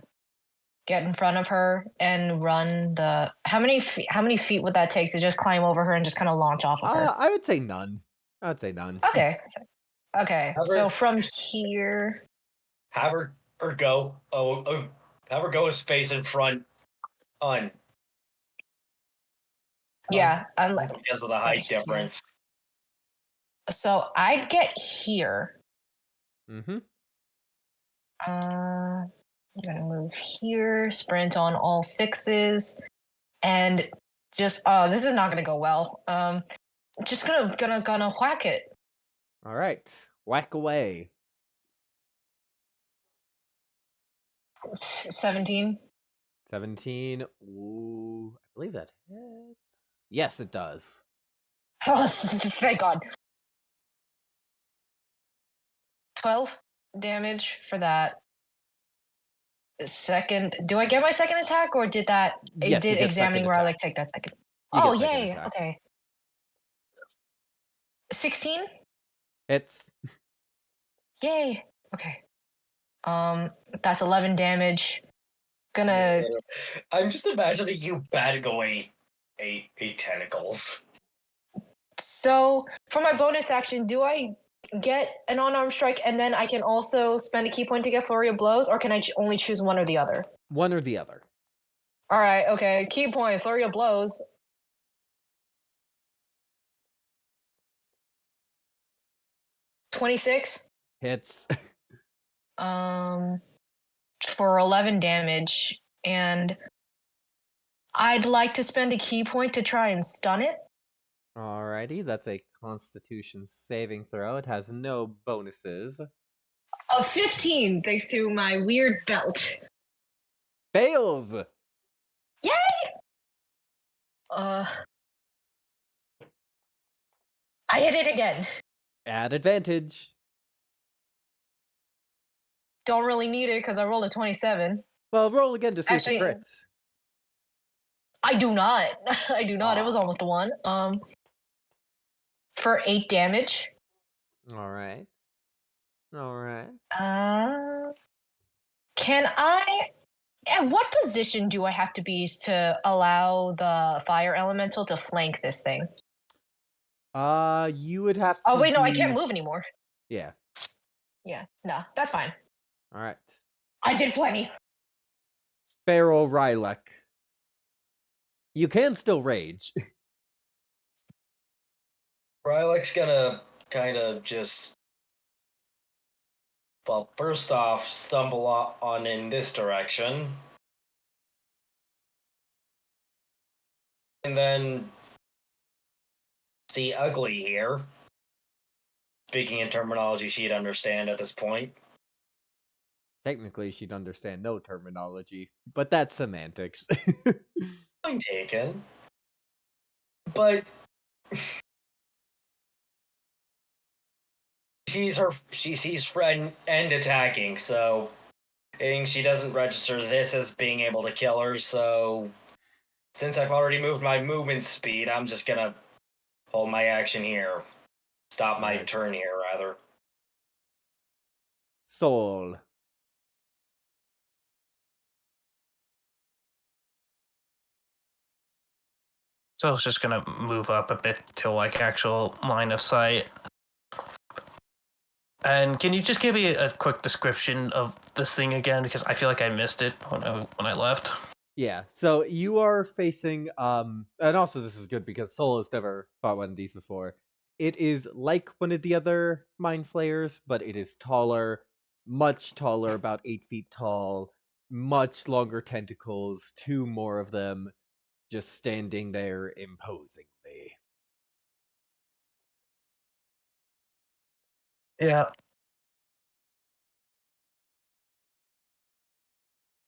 get in front of her and run the how many feet would that take to just climb over her and just kind of launch off of her? I would say none. Okay. Okay. So from here, Have her go. Have her go a space in front. On yeah, I'm like, because of the height difference. so I'd get here. Mm-hmm. I'm gonna move here, sprint on all 6s, and just this is not gonna go well. Just gonna whack it. All right. Whack away. 17. 17. Ooh, I believe that hits. Yes, it does. Oh, thank God. 12 damage for that. Second, do I get my second attack, or did that? Yes, Did you get examining second Rylak attack. take that second? You Oh, get second yay! attack. Okay. 16. It's Yay. Okay. That's 11 damage. Gonna. I'm just imagining you batting away eight tentacles. So for my bonus action, do I get an unarmed strike and then I can also spend a key point to get flurry of blows, or can I only choose one or the other? one or the other. All right. Okay. Key point, flurry of blows. $26. Hits. For 11 damage, and I'd like to spend a key point to try and stun it. Alrighty, that's a Constitution saving throw. It has no bonuses. A 15, thanks to my weird belt. Fails! Yay! I hit it again. At advantage. Don't really need it because I rolled a 27. Well, roll again to see Actually- if it crits. I do not. I do not. It was Aw. almost a 1. For 8 damage. All right. All right. Can I? At what position do I have to be to allow the fire elemental to flank this thing? You would have to. Oh wait, no, I can't be- move anymore. Yeah. Yeah, no, that's fine. All right. I did plenty. Feral Rylek. You can still rage. Rylek's gonna kind of just. Well, first off, stumble on in this direction. And then. See ugly here. Speaking in terminology she'd understand at this point. Technically, she'd understand no terminology, but that's semantics. Point taken. But she sees friend and attacking, so I think she doesn't register this as being able to kill her, so since I've already moved my movement speed, I'm just gonna hold my action here. Stop my Right. turn here, rather. Soul. So it's just gonna move up a bit to like actual line of sight. And can you just give me a quick description of this thing again? Because I feel like I missed it when I left. Yeah, so you are facing and also this is good because Soul has never fought one of these before. It is like one of the other Mind Flayers, but it is taller, much taller, about 8 feet tall, much longer tentacles, 2 more of them, just standing there imposingly. Yeah.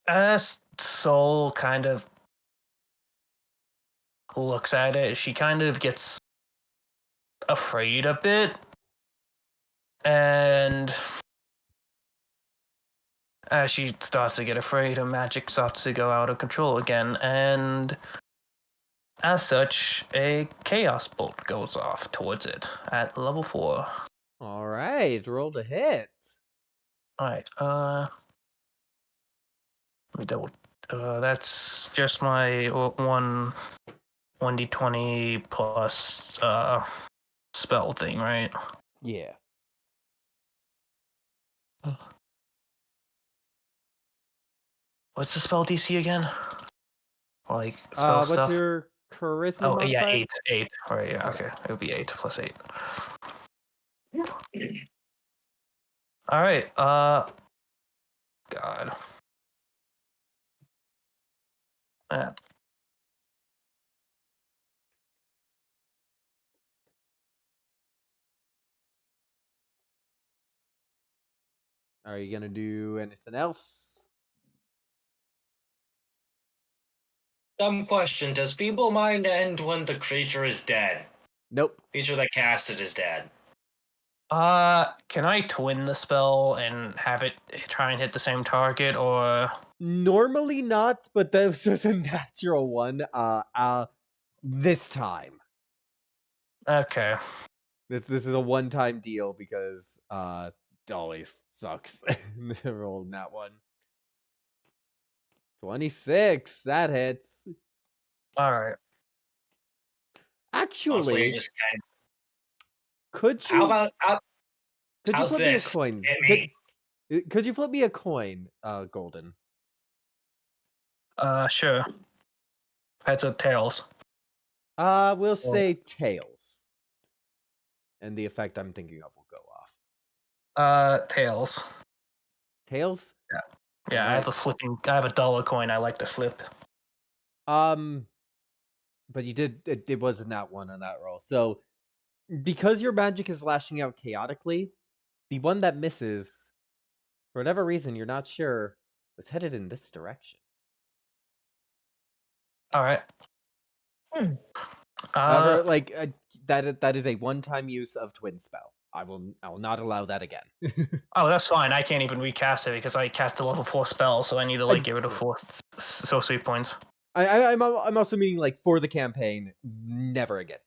As Soul kind of looks at it, she kind of gets afraid a bit. And as she starts to get afraid, her magic starts to go out of control again. And as such, a chaos bolt goes off towards it at level 4. All right, roll to hit. Alright, let me double. That's just my 1d20 plus spell thing, right? Yeah. What's the spell DC again? Or like spell What's stuff? your charisma Oh modifier? yeah, 8. Alright, yeah, Okay. okay. It would be 8 plus 8. Alright, God. Yeah. Are you gonna do anything else? Dumb question. Does Feeble Mind end when the creature is dead? Nope. Creature that cast it is dead. Can I twin the spell and have it try and hit the same target, or Normally not, but this is a natural one. This time. okay? This is a one-time deal because it always sucks. Rolled that one. 26. That hits. All right. Honestly, I Actually, just kind could of, you could you how's flip this? me a coin? Hit me. Could you flip me a coin, Golden? Sure. Heads or tails? We'll say tails. And the effect I'm thinking of will go off. Tails. Tails? Yeah, I have a Right. flipping. I have a dollar coin. I like to flip. But you did it wasn't that one on that roll. So because your magic is lashing out chaotically, the one that misses, for whatever reason you're not sure, was headed in this direction. All right. However, like that is a one-time use of twin spell. I will not allow that again. Oh, that's fine. I can't even recast it because I cast a level 4 spell, so I need to like get rid of 4 sorcery points. I'm also meaning like for the campaign, never again.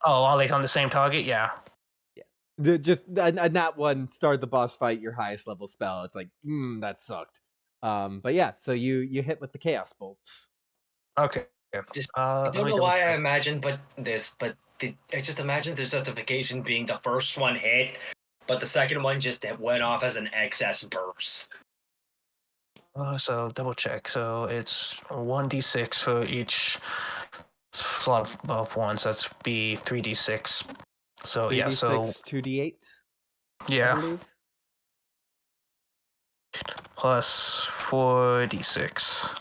Oh, are they on the same target? Yeah. And that one start the boss fight, your highest level spell. It's like, that sucked. But yeah, so you hit with the chaos bolt. Okay. Just- I I don't know why I imagined, I just imagined the certification being the first one hit, but the second one just went off as an excess burst. So double check. So it's 1d6 for each slot of one. So that's be 3d6. So 3d6, yeah. So 2d8. I yeah, believe. plus 4d6.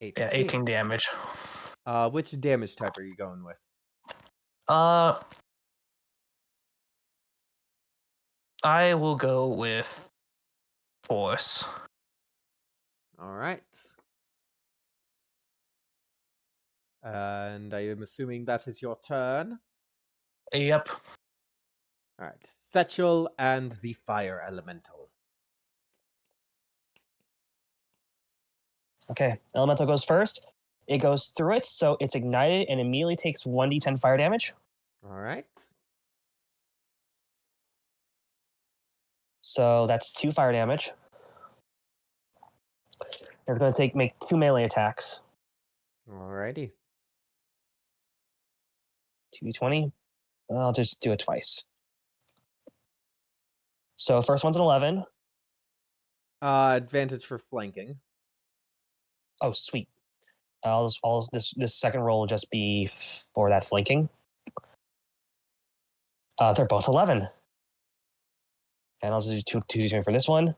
8. Yeah, 18 damage. Which damage type are you going with? I will go with force. All right. And I am assuming that is your turn. Yep. All right. Setchel and the fire elemental. Okay, elemental goes first. It goes through it, so it's ignited and immediately takes 1d10 fire damage. All right. So that's 2 fire damage. They're going to make 2 melee attacks. All righty. 2d20. I'll just do it twice. So first one's an 11. Advantage for flanking. Oh, sweet. This second roll will just be for that flanking. They're both 11. And I'll just do 2d20 for this one.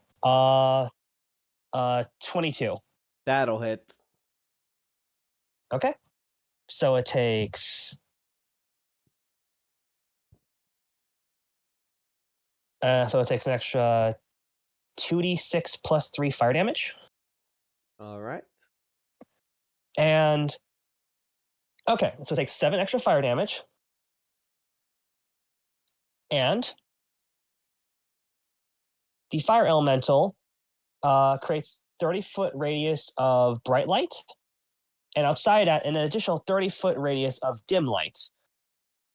22. That'll hit. Okay. So it takes an extra 2d6 plus 3 fire damage. All right. And okay, so it takes 7 extra fire damage. And the fire elemental creates 30-foot radius of bright light. And outside that, an additional 30-foot radius of dim light.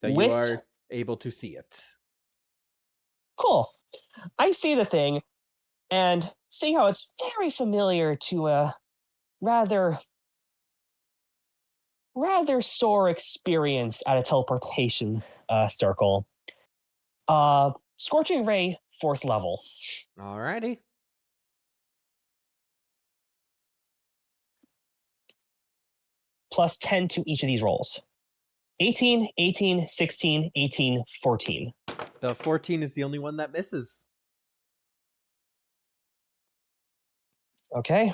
So you With- are able to see it. Cool. I see the thing and see how it's very familiar to a rather sore experience at a teleportation circle. Scorching Ray, 4th level. All righty. Plus 10 to each of these rolls. 18, 18, 16, 18, 14. The 14 is the only one that misses. Okay.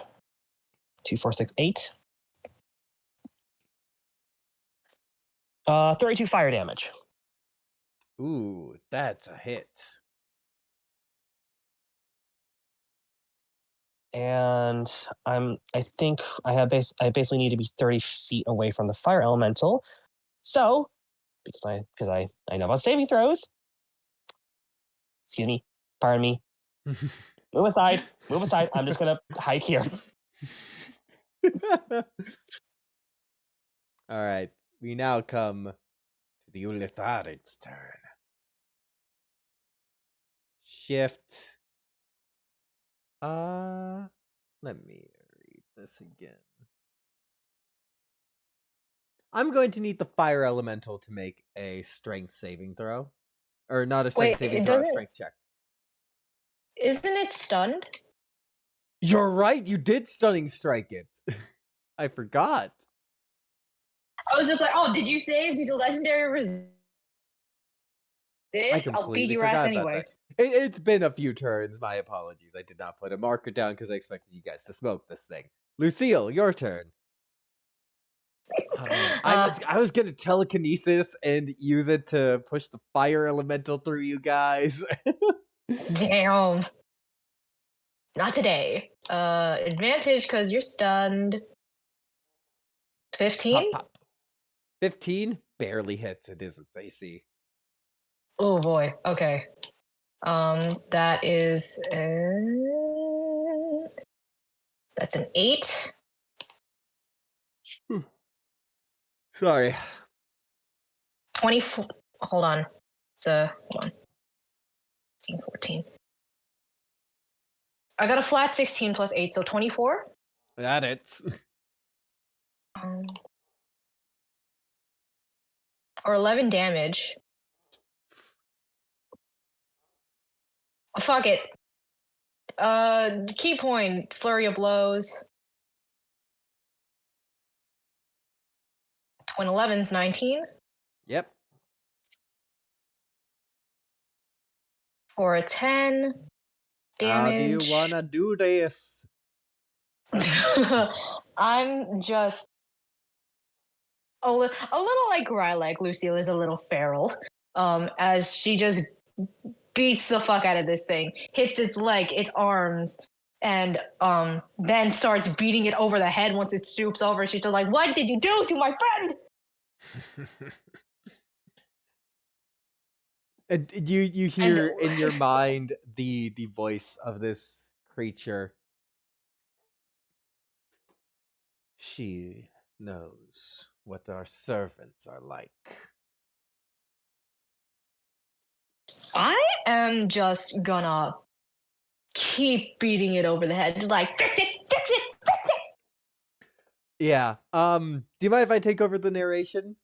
2, 4, 6, 8. 32 fire damage. Ooh, that's a hit. And I think I basically need to be 30 feet away from the fire elemental. So, because I know about saving throws. Excuse me. Pardon me. Move aside. Move aside. I'm just gonna hide here. All right. We now come to the Ulitharid's turn. Shift. Let me read this again. I'm going to need the fire elemental to make a strength saving throw. Or not a strength Wait, saving it throw, a doesn't- strength check. Isn't it stunned? You're right, you did stunning strike it. I forgot. I was just like, oh, did you save? Did you legendary resist? I I'll beat completely your ass forgot about anyway. that. It's been a few turns. My apologies. I did not put a marker down because I expected you guys to smoke this thing. Lucille, your turn. Oh, man. I was gonna telekinesis and use it to push the fire elemental through you guys. Damn. Not today. Advantage because you're stunned. 15? Pop, pop. 15 barely hits. It is its AC. Oh boy. Okay. That is that's an 8. Sorry. 24. Hold on. Hold on. 14. I got a flat 16 plus 8, so 24. That it's. Or 11 damage. Fuck it. Key point, flurry of blows. Twin 11's 19 Yep. for a 10 How do damage. you wanna do this? I'm just a little like Rylak. Lucille is a little feral. As she just beats the fuck out of this thing, hits its leg, its arms, and then starts beating it over the head once it stoops over. She's just like, "What did you do to my friend?" And you hear in your mind the voice of this creature. She knows what our servants are like. I am just gonna keep beating it over the head, like, fix it, fix it, fix it. Yeah. Do you mind if I take over the narration?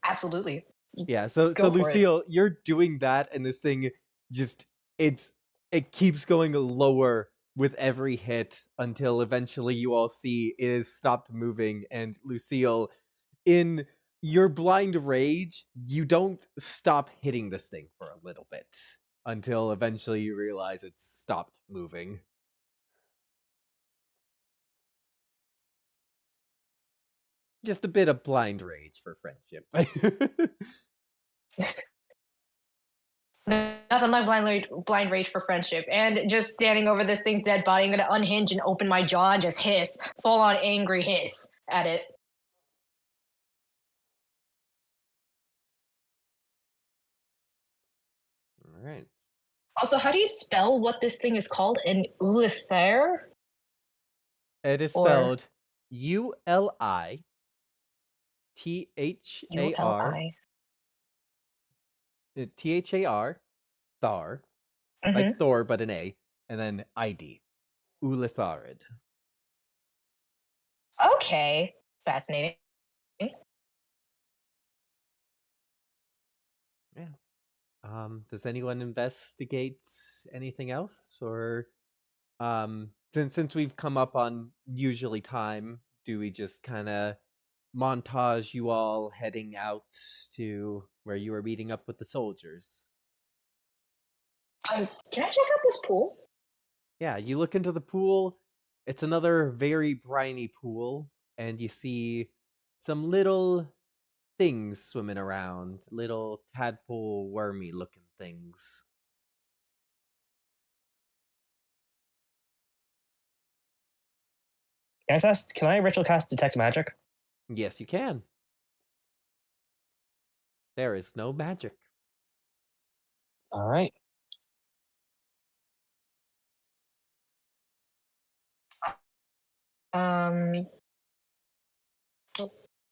Absolutely. Yeah, so Go for it. Lucille, you're doing that, and this thing just it keeps going lower with every hit until eventually you all see it has stopped moving, and Lucille, in your blind rage, you don't stop hitting this thing for a little bit until eventually you realize it's stopped moving. Just a bit of blind rage for friendship. Nothing like blind rage for friendship. And just standing over this thing's dead body, I'm gonna unhinge and open my jaw and just hiss, full on angry hiss at it. All right. Also, how do you spell what this thing is called? An Ulithair? It is Or- spelled ULITHAR. ULI. THAR, Thar, Mhm. like Thor, but an A, and then ID. Ulitharid. Okay. Fascinating. Does anyone investigate anything else, or since we've come up on usually time, do we just kind of montage you all heading out to where you were meeting up with the soldiers? Can I check out this pool? Yeah, you look into the pool. It's another very briny pool, and you see some little things swimming around, little tadpole wormy looking things. Can I ritual cast detect magic? Yes, you can. There is no magic. All right.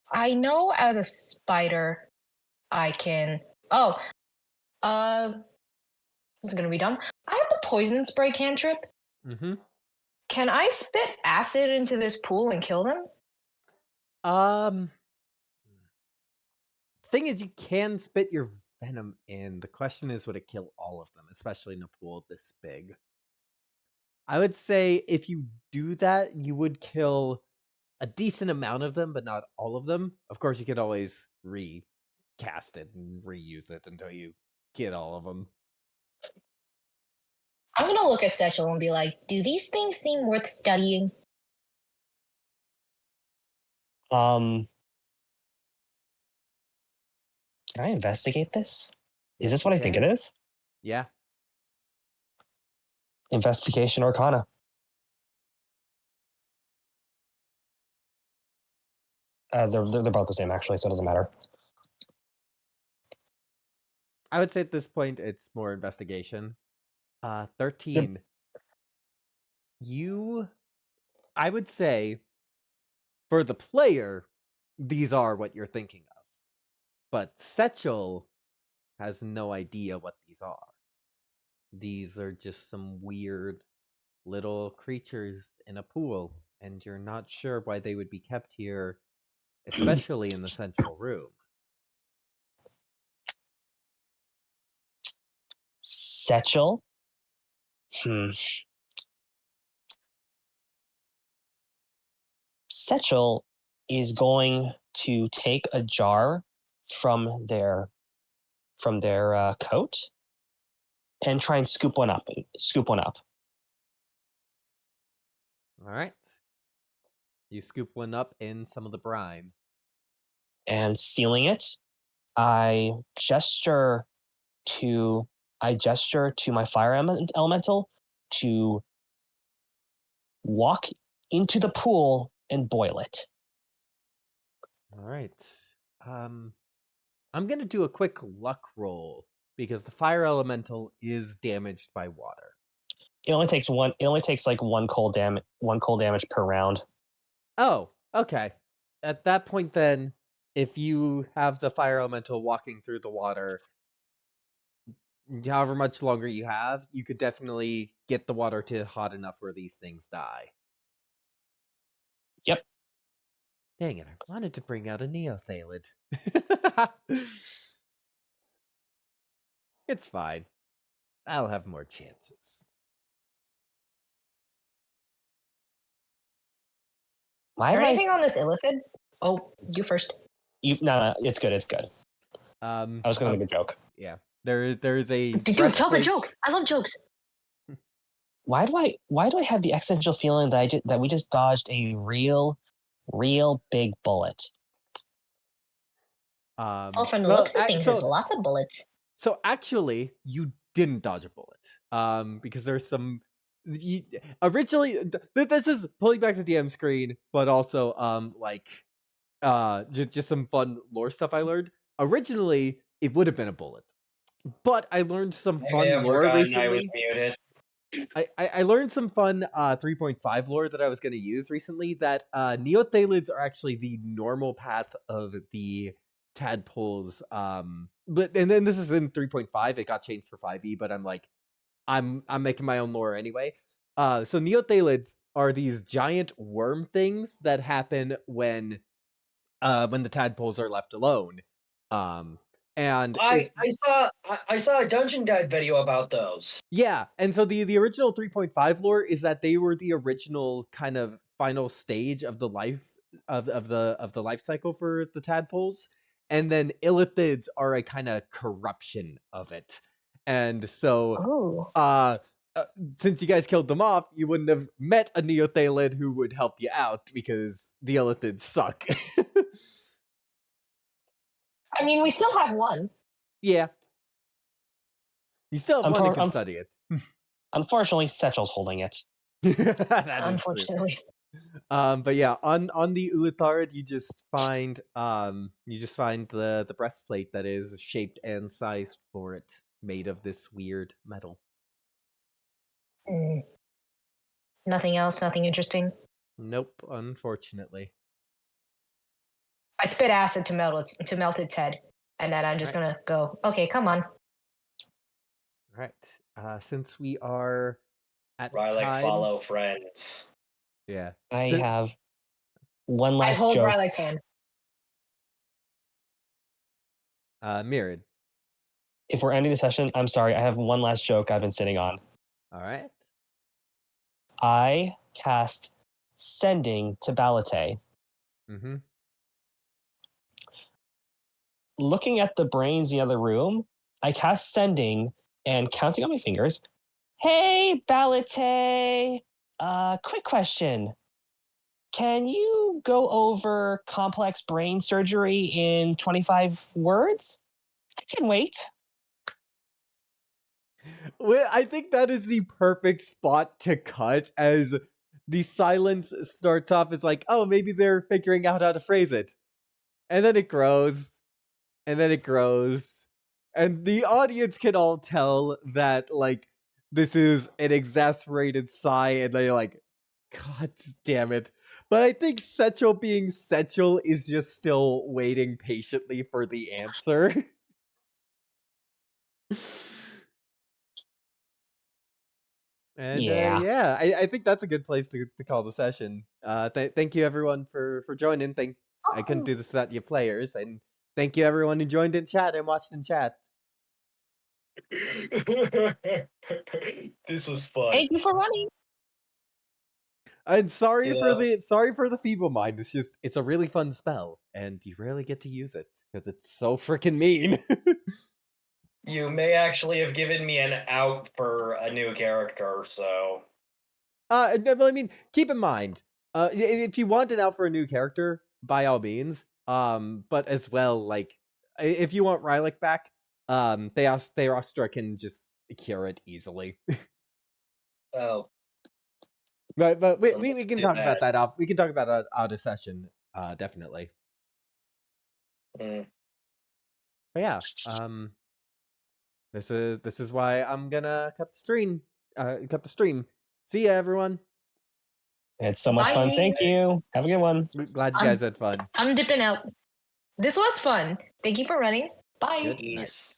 I know as a spider, I can. Oh, this is gonna be dumb. I have the poison spray cantrip. Mm-hmm. Can I spit acid into this pool and kill them? Thing is, you can spit your venom in. The question is, would it kill all of them, especially in a pool this big? I would say if you do that, you would kill a decent amount of them, but not all of them. Of course, you could always recast it and reuse it until you get all of them. I'm gonna look at Setchel and be like, do these things seem worth studying? Can I investigate this? Is this what I think it is? Yeah. Investigation Arcana. They're both the same actually, so it doesn't matter. I would say at this point it's more investigation. 13. I would say, for the player, these are what you're thinking of. But Setchel has no idea what these are. These are just some weird little creatures in a pool, and you're not sure why they would be kept here, especially in the central room. Setchel? Setchel is going to take a jar from their coat and try and scoop one up. All right. You scoop one up in some of the brine. And sealing it, I gesture to my fire elemental to walk into the pool and boil it. All right. I'm going to do a quick luck roll because the fire elemental is damaged by water. It only takes like one cold damage per round. Oh, okay. At that point then, if you have the fire elemental walking through the water, however much longer you have, you could definitely get the water to hot enough where these things die. Yep. Dang it, I wanted to bring out a Neothalid. It's fine. I'll have more chances. Why Is there have anything on this Illithid? Oh, you first. No, it's good. I was going to make a joke. Yeah, there is a. Dude, tell the breastplate- joke. I love jokes. Why do I have the existential feeling that we just dodged a real big bullet? Well, from the well, looks of things, there's lots of bullets. So actually, you didn't dodge a bullet. Because there's some. Originally, this is pulling back the DM screen, but also just some fun lore stuff I learned. Originally, it would have been a bullet, but I learned some fun lore recently. I was muted. I learned some fun 3.5 lore that I was going to use recently, that Neothalids are actually the normal path of the tadpoles. And then this is in 3.5. It got changed for 5e, but I'm making my own lore anyway. So Neothalids are these giant worm things that happen when the tadpoles are left alone. And I saw a Dungeon Guide video about those. Yeah, and so the original 3.5 lore is that they were the original kind of final stage of the life of the life cycle for the tadpoles, and then Illithids are a kind of corruption of it. And so since you guys killed them off, you wouldn't have met a Neothalid who would help you out because the Illithids suck. I mean, we still have one. Yeah. You still have one that can study it. Unfortunately, Setchel's holding it. That is Unfortunately. true. But yeah, on the Ulitharid, you just find the breastplate that is shaped and sized for it, made of this weird metal. Nothing else. Nothing interesting. Nope, unfortunately. I spit acid to melt its head, and then I'm just gonna go. Okay, come on. All right. Since we are at Rylak, time, follow friends. yeah. I So- have one I last hold joke. Rylak's hand. Mirrored. If we're ending the session, I'm sorry. I have one last joke I've been sitting on. All right. I cast Sending to Balate. Mm-hmm. Looking at the brains in the other room, I cast Sending and counting on my fingers. Hey, Balate! Quick question. Can you go over complex brain surgery in 25 words? I can wait. Well, I think that is the perfect spot to cut, as the silence starts off as like, oh, maybe they're figuring out how to phrase it. And then it grows. And then it grows. And the audience can all tell that, like, this is an exasperated sigh, and they're like, God damn it. But I think Setchel being Setchel is just still waiting patiently for the answer. And Yeah. yeah, I think that's a good place to call the session. Thank you everyone for joining. I couldn't do this without you players, and thank you everyone who joined in chat and watched in chat. This was fun. Thank you for running. And sorry Yeah. for the feeble mind. It's a really fun spell, and you rarely get to use it because it's so freaking mean. You may actually have given me an out for a new character, so No, but I mean, keep in mind, if you want it out for a new character, by all means. But as well, like, if you want Rylak back, Theostra can just cure it easily. oh, But we Let's can do talk about that. that off. We can talk about that out of session. Definitely. mm. But yeah, this is why I'm gonna cut the stream. Cut the stream. See ya, everyone. It's so much fun. Bye. Thank you. Have a good one. Glad you guys had fun. I'm dipping out. This was fun. Thank you for running. Bye. Good night. Peace.